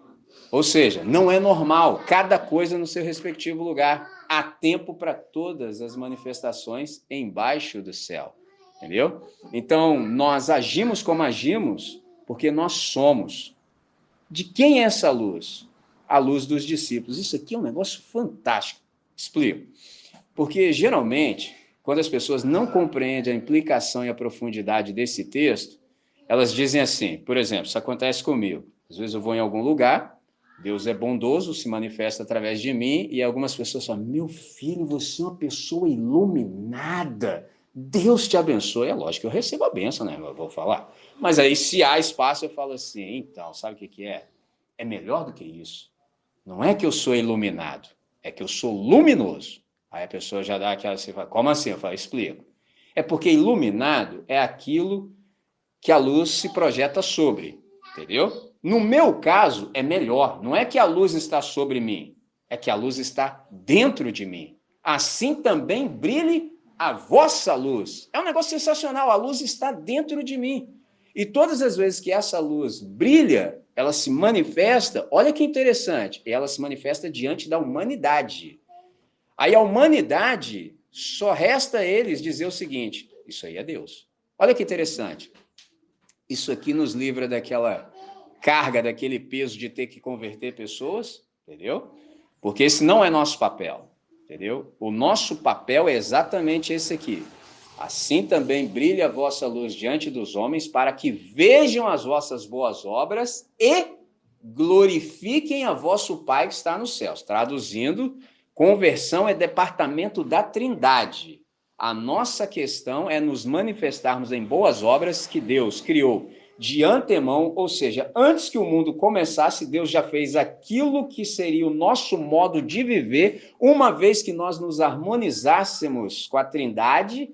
Ou seja, não é normal. Cada coisa no seu respectivo lugar. Há tempo para todas as manifestações embaixo do céu. Entendeu? Então, nós agimos como agimos porque nós somos. De quem é essa luz? A luz dos discípulos. Isso aqui é um negócio fantástico. Explico. Porque, geralmente, quando as pessoas não compreendem a implicação e a profundidade desse texto, elas dizem assim, por exemplo, isso acontece comigo. Às vezes eu vou em algum lugar, Deus é bondoso, se manifesta através de mim, e algumas pessoas falam, meu filho, você é uma pessoa iluminada, Deus te abençoe. É lógico que eu recebo a bênção, né? Eu vou falar. Mas aí, se há espaço, eu falo assim, então, sabe o que é? É melhor do que isso. Não é que eu sou iluminado, é que eu sou luminoso. Aí a pessoa já dá aquela, você fala, como assim? Eu falo, explico. É porque iluminado é aquilo que a luz se projeta sobre, entendeu? No meu caso, é melhor. Não é que a luz está sobre mim, é que a luz está dentro de mim. Assim também brilhe a vossa luz. É um negócio sensacional, a luz está dentro de mim. E todas as vezes que essa luz brilha, ela se manifesta, olha que interessante, ela se manifesta diante da humanidade. Aí a humanidade, só resta a eles dizer o seguinte, isso aí é Deus. Olha que interessante. Isso aqui nos livra daquela carga, daquele peso de ter que converter pessoas, entendeu? Porque esse não é nosso papel, entendeu? O nosso papel é exatamente esse aqui. Assim também brilhe a vossa luz diante dos homens, para que vejam as vossas boas obras e glorifiquem a vosso Pai que está nos céus. Traduzindo, conversão é departamento da Trindade. A nossa questão é nos manifestarmos em boas obras que Deus criou de antemão, ou seja, antes que o mundo começasse, Deus já fez aquilo que seria o nosso modo de viver, uma vez que nós nos harmonizássemos com a Trindade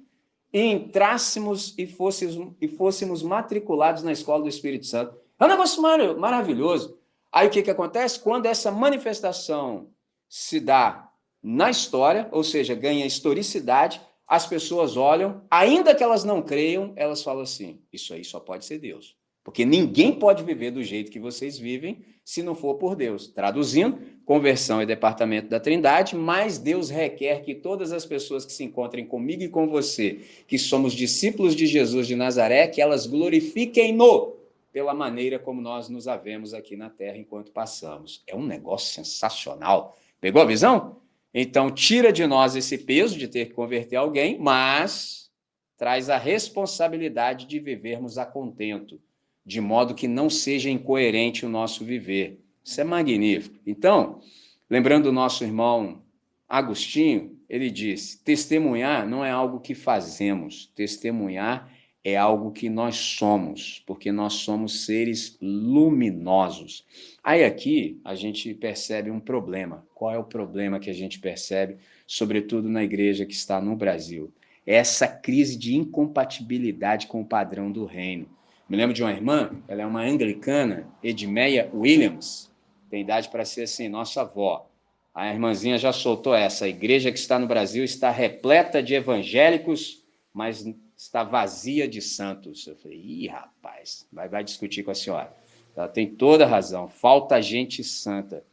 e entrássemos e fôssemos matriculados na escola do Espírito Santo. É um negócio maravilhoso. Aí o que acontece? Quando essa manifestação se dá na história, ou seja, ganha historicidade, as pessoas olham, ainda que elas não creiam, elas falam assim, isso aí só pode ser Deus. Porque ninguém pode viver do jeito que vocês vivem se não for por Deus. Traduzindo, conversão é departamento da Trindade, mas Deus requer que todas as pessoas que se encontrem comigo e com você, que somos discípulos de Jesus de Nazaré, que elas glorifiquem-no pela maneira como nós nos havemos aqui na terra enquanto passamos. É um negócio sensacional. Pegou a visão? Então, tira de nós esse peso de ter que converter alguém, mas traz a responsabilidade de vivermos a contento, de modo que não seja incoerente o nosso viver. Isso é magnífico. Então, lembrando do nosso irmão Agostinho, ele disse, testemunhar não é algo que fazemos, testemunhar é algo que nós somos, porque nós somos seres luminosos. Aí aqui a gente percebe um problema. Qual é o problema que a gente percebe, sobretudo na igreja que está no Brasil? É essa crise de incompatibilidade com o padrão do reino. Me lembro de uma irmã, ela é uma anglicana, Edmeia Williams, tem idade para ser assim, nossa avó. A irmãzinha já soltou essa, a igreja que está no Brasil está repleta de evangélicos, mas está vazia de santos. Eu falei, ih, rapaz, vai discutir com a senhora. Ela tem toda a razão, falta gente santa.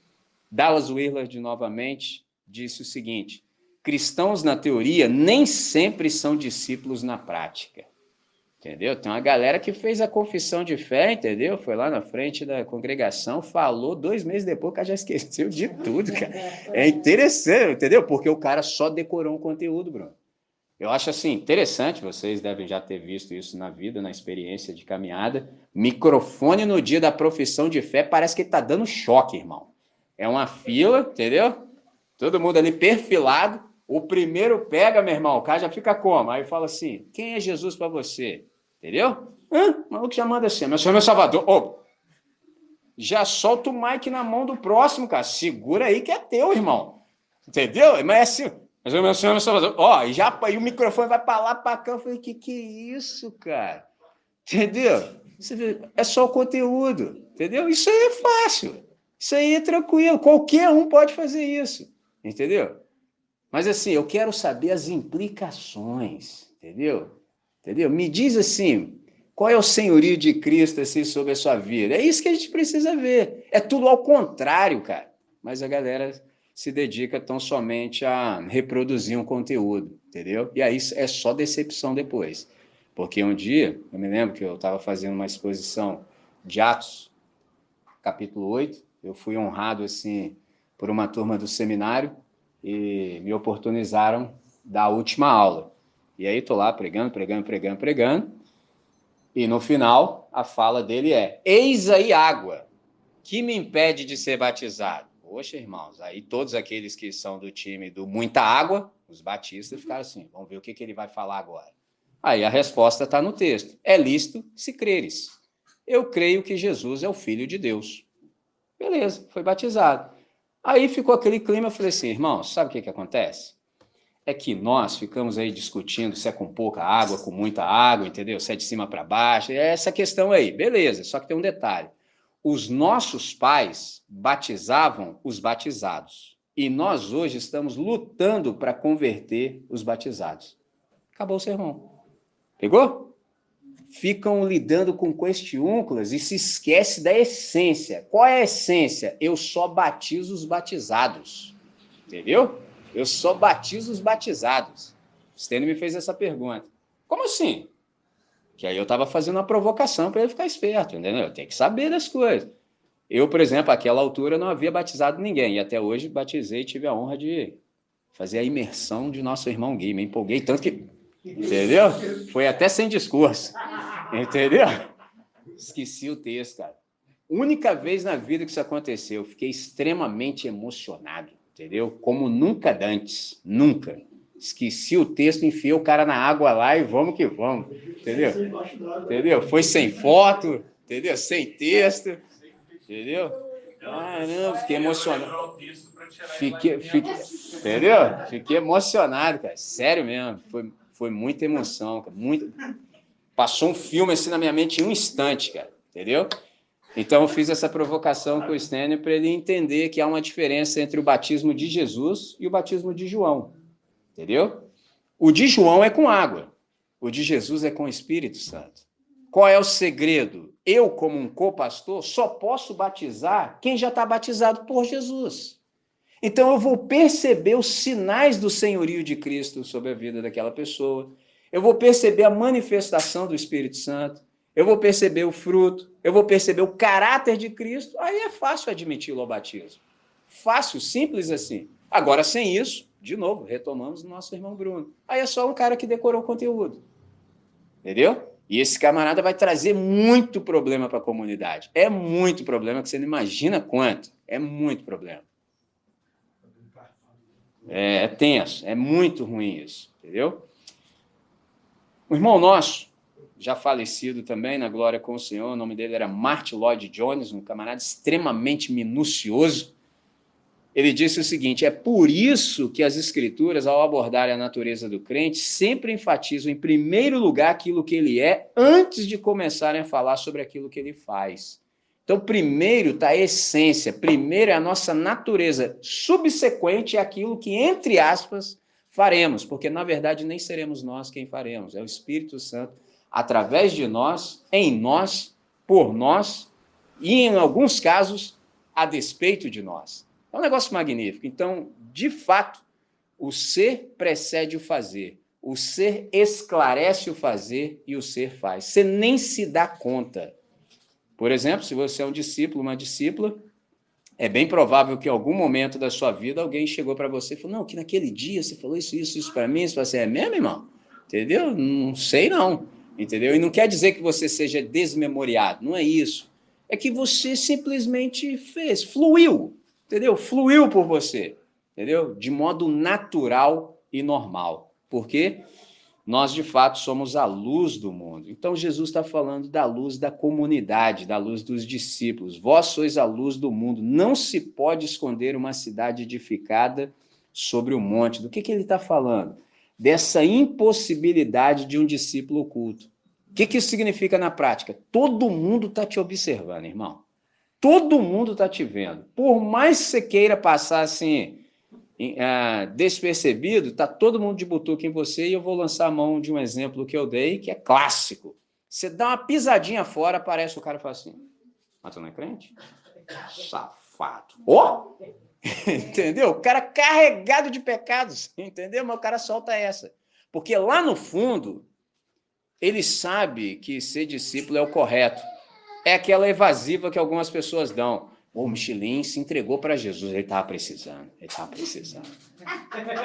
Dallas Willard, novamente, disse o seguinte, cristãos na teoria nem sempre são discípulos na prática. Entendeu? Tem uma galera que fez a confissão de fé, entendeu? Foi lá na frente da congregação, falou, 2 meses depois, o cara já esqueceu de tudo, cara. É interessante, entendeu? Porque o cara só decorou um conteúdo, Bruno. Eu acho assim, interessante, vocês devem já ter visto isso na vida, na experiência de caminhada. Microfone no dia da profissão de fé, parece que ele tá dando choque, irmão. É uma fila, entendeu? Todo mundo ali perfilado. O primeiro pega, meu irmão, o cara já fica como? Aí fala assim, quem é Jesus para você? Entendeu? O maluco já manda assim, meu Senhor, meu Salvador. Oh, já solta o mic na mão do próximo, cara. Segura aí que é teu, irmão. Entendeu? Mas é assim, mas meu Senhor, meu Salvador. Ó, e o microfone vai para lá, para cá. Eu falei, que é isso, cara? Entendeu? É só o conteúdo, entendeu? Isso aí é fácil. Isso aí é tranquilo. Qualquer um pode fazer isso, entendeu? Mas assim, eu quero saber as implicações, entendeu? Entendeu? Me diz assim, qual é o senhorio de Cristo assim, sobre a sua vida? É isso que a gente precisa ver. É tudo ao contrário, cara. Mas a galera se dedica tão somente a reproduzir um conteúdo, entendeu? E aí é só decepção depois. Porque um dia, eu me lembro que eu estava fazendo uma exposição de Atos, capítulo 8, eu fui honrado assim por uma turma do seminário e me oportunizaram dar a última aula. E aí estou lá pregando, e no final a fala dele é, eis aí água, que me impede de ser batizado? Poxa, irmãos, aí todos aqueles que são do time do muita água, os batistas, ficaram assim, vamos ver o que ele vai falar agora. Aí a resposta está no texto, é lícito se creres. Eu creio que Jesus é o Filho de Deus. Beleza, foi batizado. Aí ficou aquele clima, eu falei assim, irmãos, sabe o que acontece? É que nós ficamos aí discutindo se é com pouca água, com muita água, entendeu? Se é de cima para baixo, é essa questão aí, beleza, só que tem um detalhe. Os nossos pais batizavam os batizados, e nós hoje estamos lutando para converter os batizados. Acabou o sermão. Pegou? Ficam lidando com questiúnculas e se esquece da essência. Qual é a essência? Eu só batizo os batizados. Entendeu? Eu só batizo os batizados. O Stênio me fez essa pergunta. Como assim? Que aí eu estava fazendo uma provocação para ele ficar esperto, entendeu? Tem que saber das coisas. Eu, por exemplo, àquela altura não havia batizado ninguém, e até hoje batizei e tive a honra de fazer a imersão de nosso irmão Gui. Me empolguei tanto que Entendeu? Foi até sem discurso. Entendeu? Esqueci o texto, cara. Única vez na vida que isso aconteceu. Fiquei extremamente emocionado, entendeu? Como nunca antes. Nunca. Esqueci o texto, enfiei o cara na água lá e vamos que vamos. Entendeu? Entendeu? Foi sem foto, entendeu? Sem texto. Entendeu? Caramba, fiquei emocionado. Entendeu? Fiquei emocionado, cara. Sério mesmo. Foi muita emoção, cara. Passou um filme assim na minha mente em um instante, cara. Entendeu? Então eu fiz essa provocação com o Stanley para ele entender que há uma diferença entre o batismo de Jesus e o batismo de João. Entendeu? O de João é com água. O de Jesus é com o Espírito Santo. Qual é o segredo? Eu, como um co-pastor, só posso batizar quem já está batizado por Jesus. Então eu vou perceber os sinais do senhorio de Cristo sobre a vida daquela pessoa. Eu vou perceber a manifestação do Espírito Santo. Eu vou perceber o fruto. Eu vou perceber o caráter de Cristo. Aí é fácil admiti-lo ao batismo. Fácil, simples assim. Agora, sem isso, de novo, retomamos o nosso irmão Bruno. Aí é só um cara que decorou o conteúdo. Entendeu? E esse camarada vai trazer muito problema para a comunidade. É muito problema que você não imagina quanto. É muito problema. É tenso, é muito ruim isso, entendeu? O irmão nosso, já falecido também, na glória com o Senhor, o nome dele era Martin Lloyd Jones, um camarada extremamente minucioso. Ele disse o seguinte: é por isso que as escrituras, ao abordarem a natureza do crente, sempre enfatizam, em primeiro lugar, aquilo que ele é, antes de começarem a falar sobre aquilo que ele faz. Então, primeiro está a essência, primeiro é a nossa natureza, subsequente é aquilo que, entre aspas, faremos, porque, na verdade, nem seremos nós quem faremos, é o Espírito Santo, através de nós, em nós, por nós, e, em alguns casos, a despeito de nós. É um negócio magnífico. Então, de fato, o ser precede o fazer. O ser esclarece o fazer e o ser faz. Você nem se dá conta. Por exemplo, se você é um discípulo, uma discípula, é bem provável que em algum momento da sua vida alguém chegou para você e falou: não, que naquele dia você falou isso para mim. Você falou assim: é mesmo, irmão? Entendeu? Não sei não. Entendeu? E não quer dizer que você seja desmemoriado. Não é isso. É que você simplesmente fez, fluiu. Entendeu? Fluiu por você. Entendeu? De modo natural e normal. Por quê? Nós, de fato, somos a luz do mundo. Então, Jesus está falando da luz da comunidade, da luz dos discípulos. Vós sois a luz do mundo. Não se pode esconder uma cidade edificada sobre o monte. Do que ele está falando? Dessa impossibilidade de um discípulo oculto. O que isso significa na prática? Todo mundo está te observando, irmão. Todo mundo está te vendo. Por mais que você queira passar assim despercebido, está todo mundo de butuca em você, e eu vou lançar a mão de um exemplo que eu dei, que é clássico. Você dá uma pisadinha fora, aparece o cara e fala assim: mas tu não é crente? Safado. Oh! Entendeu? O cara carregado de pecados, entendeu? Mas o cara solta essa. Porque lá no fundo, ele sabe que ser discípulo é o correto. É aquela evasiva que algumas pessoas dão. O Michelin se entregou para Jesus, ele estava precisando,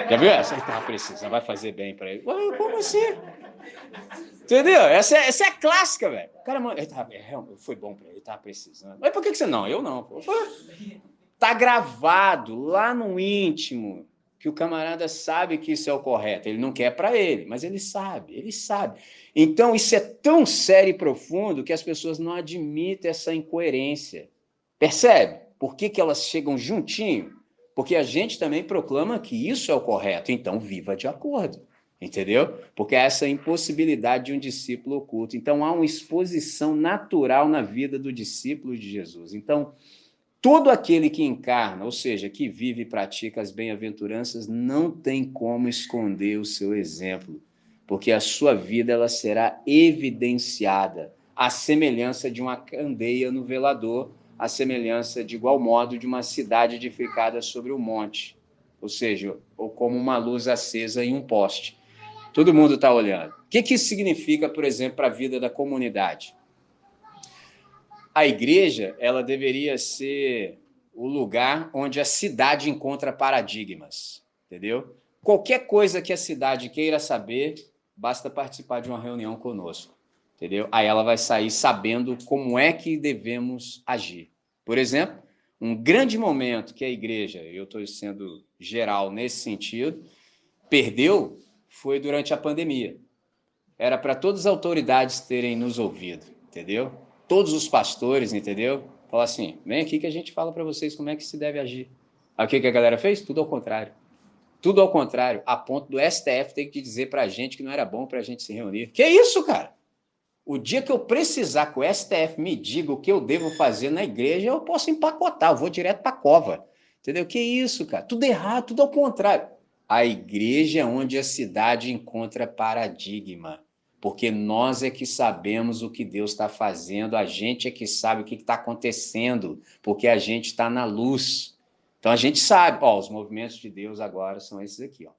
Já viu essa? Ele estava precisando, vai fazer bem para ele. Como assim? Entendeu? Essa é a clássica, velho. O cara, foi bom para ele, ele estava precisando. Mas por que você não? Eu não. Pô. Tá gravado lá no íntimo que o camarada sabe que isso é o correto. Ele não quer para ele, mas ele sabe, ele sabe. Então, isso é tão sério e profundo que as pessoas não admitem essa incoerência. Percebe? Por que elas chegam juntinho? Porque a gente também proclama que isso é o correto, então viva de acordo. Entendeu? Porque há essa impossibilidade de um discípulo oculto. Então, há uma exposição natural na vida do discípulo de Jesus. Então, todo aquele que encarna, ou seja, que vive e pratica as bem-aventuranças, não tem como esconder o seu exemplo, porque a sua vida ela será evidenciada, à semelhança de uma candeia no velador, à semelhança, de igual modo, de uma cidade edificada sobre o monte, ou seja, ou como uma luz acesa em um poste. Todo mundo está olhando. O que isso significa, por exemplo, para a vida da comunidade? A igreja, ela deveria ser o lugar onde a cidade encontra paradigmas, entendeu? Qualquer coisa que a cidade queira saber, basta participar de uma reunião conosco, entendeu? Aí ela vai sair sabendo como é que devemos agir. Por exemplo, um grande momento que a igreja, eu estou sendo geral nesse sentido, perdeu foi durante a pandemia. Era para todas as autoridades terem nos ouvido, entendeu? Todos os pastores, entendeu? Falar assim, vem aqui que a gente fala para vocês como é que se deve agir. Aí o que a galera fez? Tudo ao contrário. Tudo ao contrário, a ponto do STF ter que dizer para a gente que não era bom para a gente se reunir. Que isso, cara? O dia que eu precisar que o STF me diga o que eu devo fazer na igreja, eu posso empacotar, eu vou direto para a cova. Entendeu? Que isso, cara? Tudo errado, tudo ao contrário. A igreja é onde a cidade encontra paradigma, porque nós é que sabemos o que Deus está fazendo, a gente é que sabe o que está acontecendo, porque a gente está na luz. Então a gente sabe, ó, os movimentos de Deus agora são esses aqui, ó.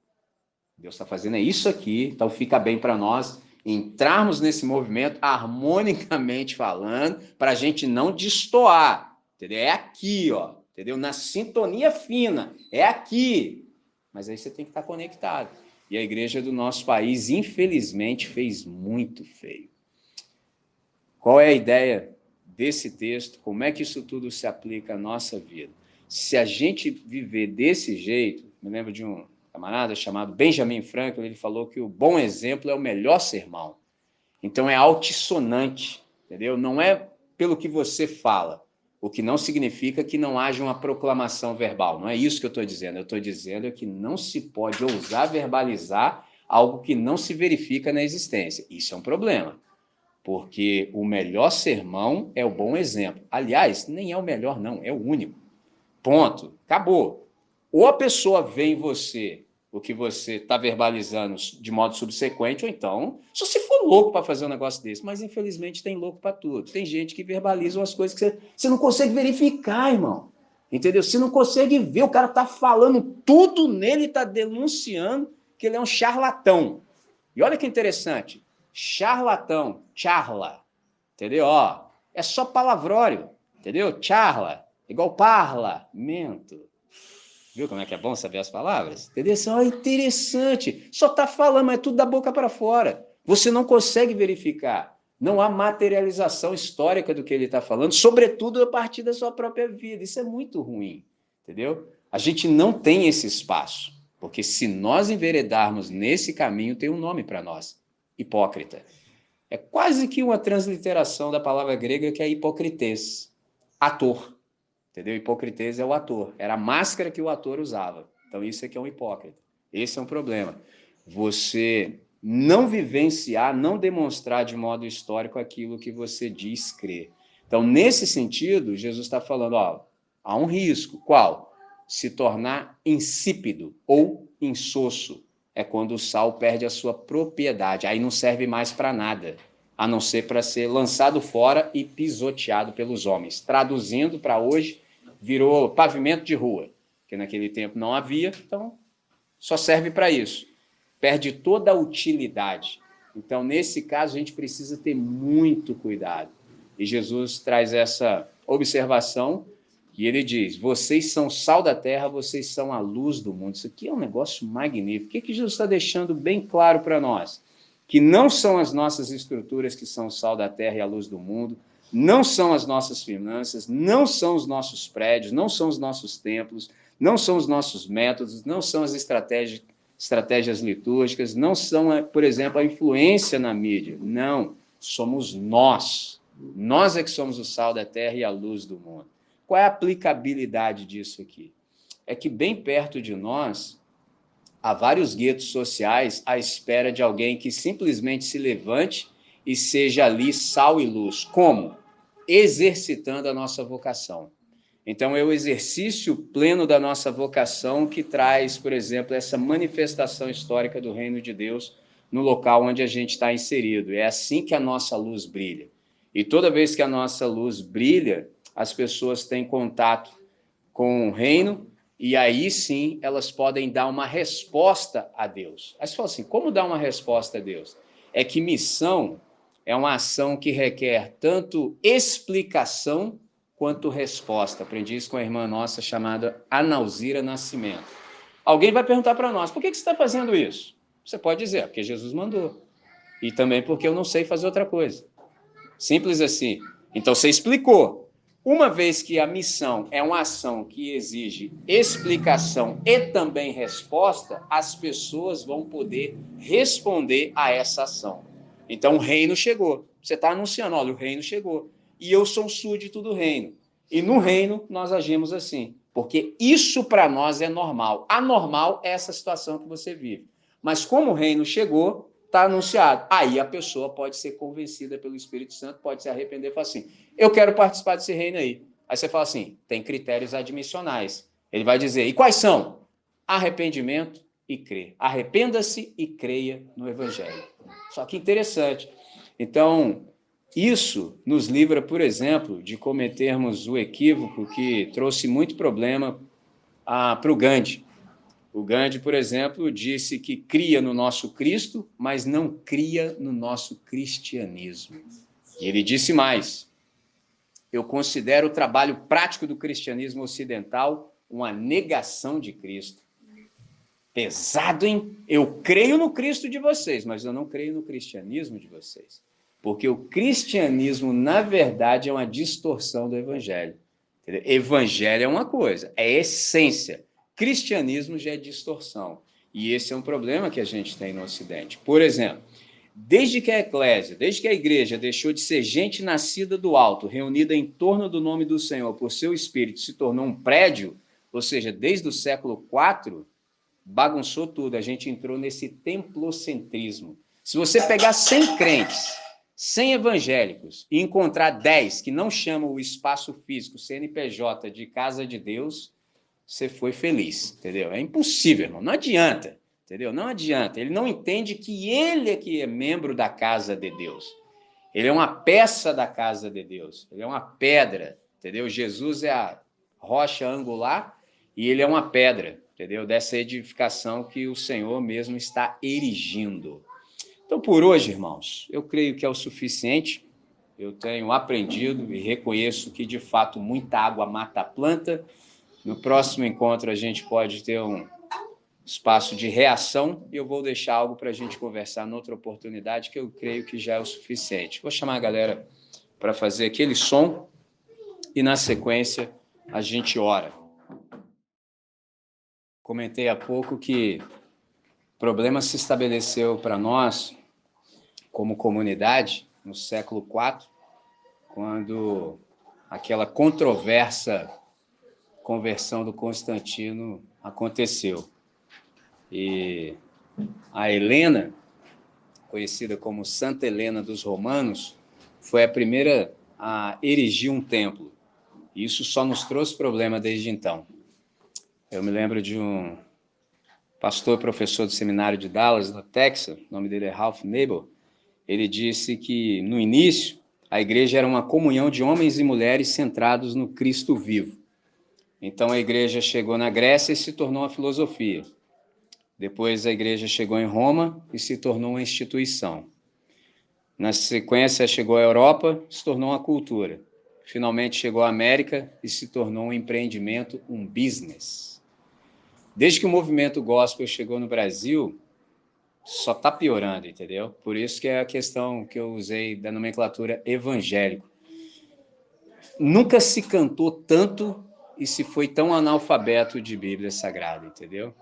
Deus está fazendo isso aqui, então fica bem para nós entrarmos nesse movimento harmonicamente falando, para a gente não destoar, entendeu? É aqui, ó, entendeu? Na sintonia fina, é aqui. Mas aí você tem que estar conectado. E a igreja do nosso país, infelizmente, fez muito feio. Qual é a ideia desse texto? Como é que isso tudo se aplica à nossa vida? Se a gente viver desse jeito, me lembro de um camarada chamado Benjamin Franklin, ele falou que o bom exemplo é o melhor sermão. Então é altissonante, entendeu? Não é pelo que você fala, o que não significa que não haja uma proclamação verbal. Não é isso que eu estou dizendo. Eu estou dizendo que não se pode ousar verbalizar algo que não se verifica na existência. Isso é um problema, porque o melhor sermão é o bom exemplo. Aliás, nem é o melhor, não, é o único. Ponto. Acabou. Ou a pessoa vê em você o que você está verbalizando de modo subsequente, ou então, se você for louco para fazer um negócio desse, mas infelizmente tem louco para tudo. Tem gente que verbaliza umas coisas que você não consegue verificar, irmão. Entendeu? Você não consegue ver, o cara está falando tudo nele, está denunciando que ele é um charlatão. E olha que interessante, charlatão, charla, entendeu? Ó, é só palavrório, entendeu? Charla, igual parlamento. Viu como é que é bom saber as palavras? Entendeu? Isso é interessante. Só está falando, mas é tudo da boca para fora. Você não consegue verificar. Não há materialização histórica do que ele está falando, sobretudo a partir da sua própria vida. Isso é muito ruim, entendeu? A gente não tem esse espaço, porque se nós enveredarmos nesse caminho, tem um nome para nós: hipócrita. É quase que uma transliteração da palavra grega que é hipocritês, ator. Entendeu? Hipocritês é o ator. Era a máscara que o ator usava. Então, isso aqui é um hipócrita. Esse é um problema. Você não vivenciar, não demonstrar de modo histórico aquilo que você diz crer. Então, nesse sentido, Jesus está falando, ó, há um risco. Qual? Se tornar insípido ou insosso. É quando o sal perde a sua propriedade. Aí não serve mais para nada, a não ser para ser lançado fora e pisoteado pelos homens. Traduzindo para hoje, virou pavimento de rua, que naquele tempo não havia, então só serve para isso. Perde toda a utilidade. Então, nesse caso, a gente precisa ter muito cuidado. E Jesus traz essa observação e ele diz, vocês são sal da terra, vocês são a luz do mundo. Isso aqui é um negócio magnífico. O que Jesus está deixando bem claro para nós? Que não são as nossas estruturas que são o sal da terra e a luz do mundo, não são as nossas finanças, não são os nossos prédios, não são os nossos templos, não são os nossos métodos, não são as estratégias litúrgicas, não são, por exemplo, a influência na mídia. Não, somos nós. Nós é que somos o sal da terra e a luz do mundo. Qual é a aplicabilidade disso aqui? É que bem perto de nós há vários guetos sociais à espera de alguém que simplesmente se levante e seja ali sal e luz. Como? Exercitando a nossa vocação. Então, é o exercício pleno da nossa vocação que traz, por exemplo, essa manifestação histórica do reino de Deus no local onde a gente está inserido. É assim que a nossa luz brilha. E toda vez que a nossa luz brilha, as pessoas têm contato com o reino, e aí sim elas podem dar uma resposta a Deus. Aí você fala assim, como dar uma resposta a Deus? É que missão é uma ação que requer tanto explicação quanto resposta. Aprendi isso com a irmã nossa chamada Analzira Nascimento. Alguém vai perguntar para nós, por que você está fazendo isso? Você pode dizer, porque Jesus mandou. e também porque eu não sei fazer outra coisa. Simples assim. Então, você explicou. Uma vez que a missão é uma ação que exige explicação e também resposta, as pessoas vão poder responder a essa ação. Então, o reino chegou. Você está anunciando, olha, o reino chegou. E eu sou um súdito do reino. E no reino, nós agimos assim. Porque isso para nós é normal. Anormal é essa situação que você vive. Mas como o reino chegou, está anunciado. Aí a pessoa pode ser convencida pelo Espírito Santo, pode se arrepender e falar assim, eu quero participar desse reino aí. Aí você fala assim, tem critérios admissionais. Ele vai dizer, e quais são? Arrependimento e crer. Arrependa-se e creia no Evangelho. Só que interessante. Então, isso nos livra, por exemplo, de cometermos o equívoco que trouxe muito problema para o Gandhi. O Gandhi, por exemplo, disse que cria no nosso Cristo, mas não cria no nosso cristianismo. E ele disse mais, eu considero o trabalho prático do cristianismo ocidental uma negação de Cristo. Pesado, hein? Eu creio no Cristo de vocês, mas eu não creio no cristianismo de vocês. Porque o cristianismo, na verdade, é uma distorção do evangelho. Entendeu? Evangelho é uma coisa, é essência. Cristianismo já é distorção. E esse é um problema que a gente tem no Ocidente. Por exemplo, desde que a eclésia, desde que a igreja deixou de ser gente nascida do alto, reunida em torno do nome do Senhor por seu espírito, se tornou um prédio, ou seja, desde o século IV, bagunçou tudo, a gente entrou nesse templocentrismo. Se você pegar 100 crentes, 100 evangélicos, e encontrar 10 que não chamam o espaço físico, CNPJ, de casa de Deus, você foi feliz, entendeu? É impossível, irmão, não adianta, entendeu? Não adianta. Ele não entende que ele é que é membro da casa de Deus. Ele é uma peça da casa de Deus, ele é uma pedra, entendeu? Jesus é a rocha angular e ele é uma pedra, entendeu? Dessa edificação que o Senhor mesmo está erigindo. Então, por hoje, irmãos, eu creio que é o suficiente. Eu tenho aprendido e reconheço que, de fato, muita água mata a planta. No próximo encontro, a gente pode ter um espaço de reação e eu vou deixar algo para a gente conversar noutra oportunidade que eu creio que já é o suficiente. Vou chamar a galera para fazer aquele som e, na sequência, a gente ora. Comentei há pouco que o problema se estabeleceu para nós, como comunidade, no século IV, quando aquela controversa conversão do Constantino aconteceu. E a Helena, conhecida como Santa Helena dos Romanos, foi a primeira a erigir um templo. E isso só nos trouxe problema desde então. Eu me lembro de um pastor, professor do seminário de Dallas, no Texas, o nome dele é Ralph Nabel. Ele disse que, no início, a igreja era uma comunhão de homens e mulheres centrados no Cristo vivo. Então, a igreja chegou na Grécia e se tornou uma filosofia. Depois, a igreja chegou em Roma e se tornou uma instituição. Na sequência, chegou à Europa, se tornou uma cultura. Finalmente, chegou à América e se tornou um empreendimento, um business. Desde que o movimento gospel chegou no Brasil, só está piorando, entendeu? Por isso que é a questão que eu usei da nomenclatura evangélico. Nunca se cantou tanto e se foi tão analfabeto de Bíblia Sagrada, entendeu?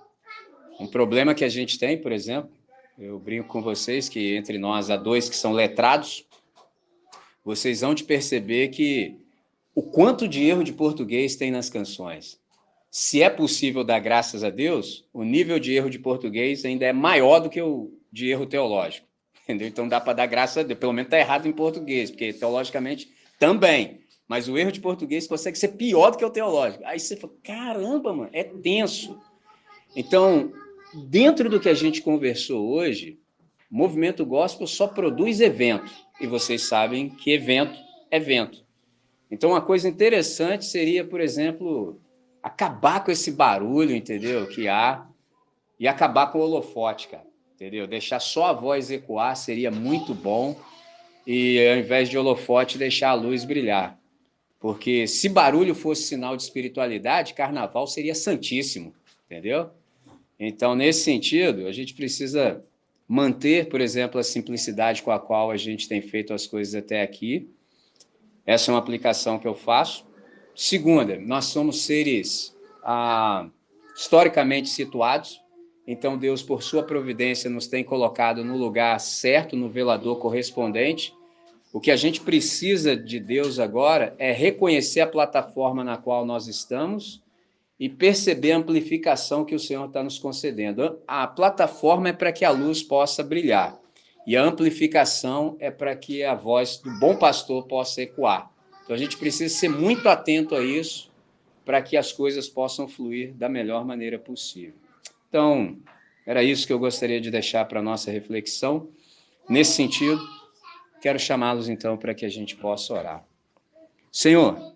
Um problema que a gente tem, por exemplo, eu brinco com vocês que entre nós há 2 que são letrados, vocês vão de perceber que o quanto de erro de português tem nas canções. Se é possível dar graças a Deus, o nível de erro de português ainda é maior do que o de erro teológico. Entendeu? Então dá para dar graças a Deus. Pelo menos está errado em português, porque teologicamente também. Mas o erro de português consegue ser pior do que o teológico. Aí você fala, caramba, mano, é tenso. Então, dentro do que a gente conversou hoje, o movimento gospel só produz evento. E vocês sabem que evento é vento. Então, uma coisa interessante seria, por exemplo, acabar com esse barulho, entendeu? Que há, e acabar com o holofote, cara, entendeu? Deixar só a voz ecoar seria muito bom, e ao invés de holofote, deixar a luz brilhar. Porque se barulho fosse sinal de espiritualidade, carnaval seria santíssimo, entendeu? Então, nesse sentido, a gente precisa manter, por exemplo, a simplicidade com a qual a gente tem feito as coisas até aqui. Essa é uma aplicação que eu faço. Segunda, nós somos seres historicamente situados, então Deus, por sua providência, nos tem colocado no lugar certo, no velador correspondente. O que a gente precisa de Deus agora é reconhecer a plataforma na qual nós estamos e perceber a amplificação que o Senhor está nos concedendo. A plataforma é para que a luz possa brilhar, e a amplificação é para que a voz do bom pastor possa ecoar. Então a gente precisa ser muito atento a isso, para que as coisas possam fluir da melhor maneira possível. Então, era isso que eu gostaria de deixar para a nossa reflexão. Nesse sentido, quero chamá-los então para que a gente possa orar. Senhor,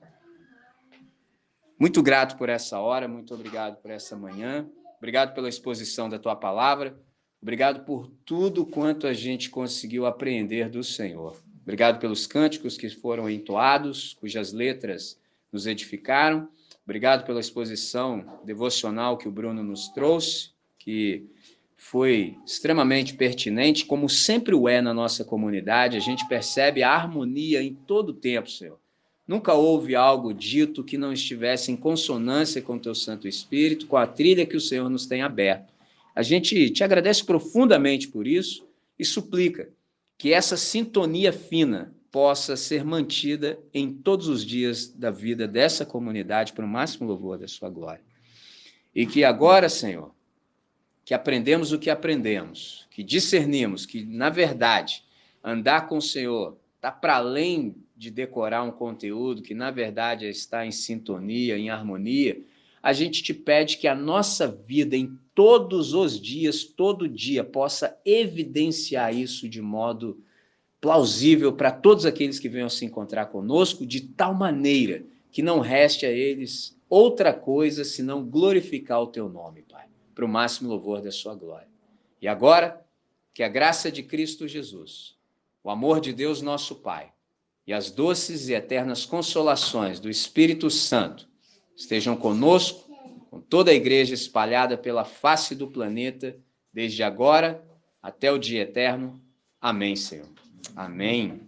muito grato por essa hora, muito obrigado por essa manhã, obrigado pela exposição da tua palavra, obrigado por tudo quanto a gente conseguiu aprender do Senhor. Obrigado pelos cânticos que foram entoados, cujas letras nos edificaram. Obrigado pela exposição devocional que o Bruno nos trouxe, que foi extremamente pertinente, como sempre o é na nossa comunidade. A gente percebe a harmonia em todo o tempo, Senhor. Nunca houve algo dito que não estivesse em consonância com o teu Santo Espírito, com a trilha que o Senhor nos tem aberto. A gente te agradece profundamente por isso e suplica que essa sintonia fina possa ser mantida em todos os dias da vida dessa comunidade para o máximo louvor da sua glória. E que agora, Senhor, que aprendemos o que aprendemos, que discernimos que, na verdade, andar com o Senhor está para além de decorar um conteúdo, que, na verdade, está em sintonia, em harmonia. A gente te pede que a nossa vida, em todos os dias, todo dia, possa evidenciar isso de modo plausível para todos aqueles que venham se encontrar conosco, de tal maneira que não reste a eles outra coisa senão glorificar o teu nome, Pai, para o máximo louvor da sua glória. E agora, que a graça de Cristo Jesus, o amor de Deus nosso Pai e as doces e eternas consolações do Espírito Santo estejam conosco, com toda a igreja espalhada pela face do planeta, desde agora até o dia eterno. Amém, Senhor. Amém.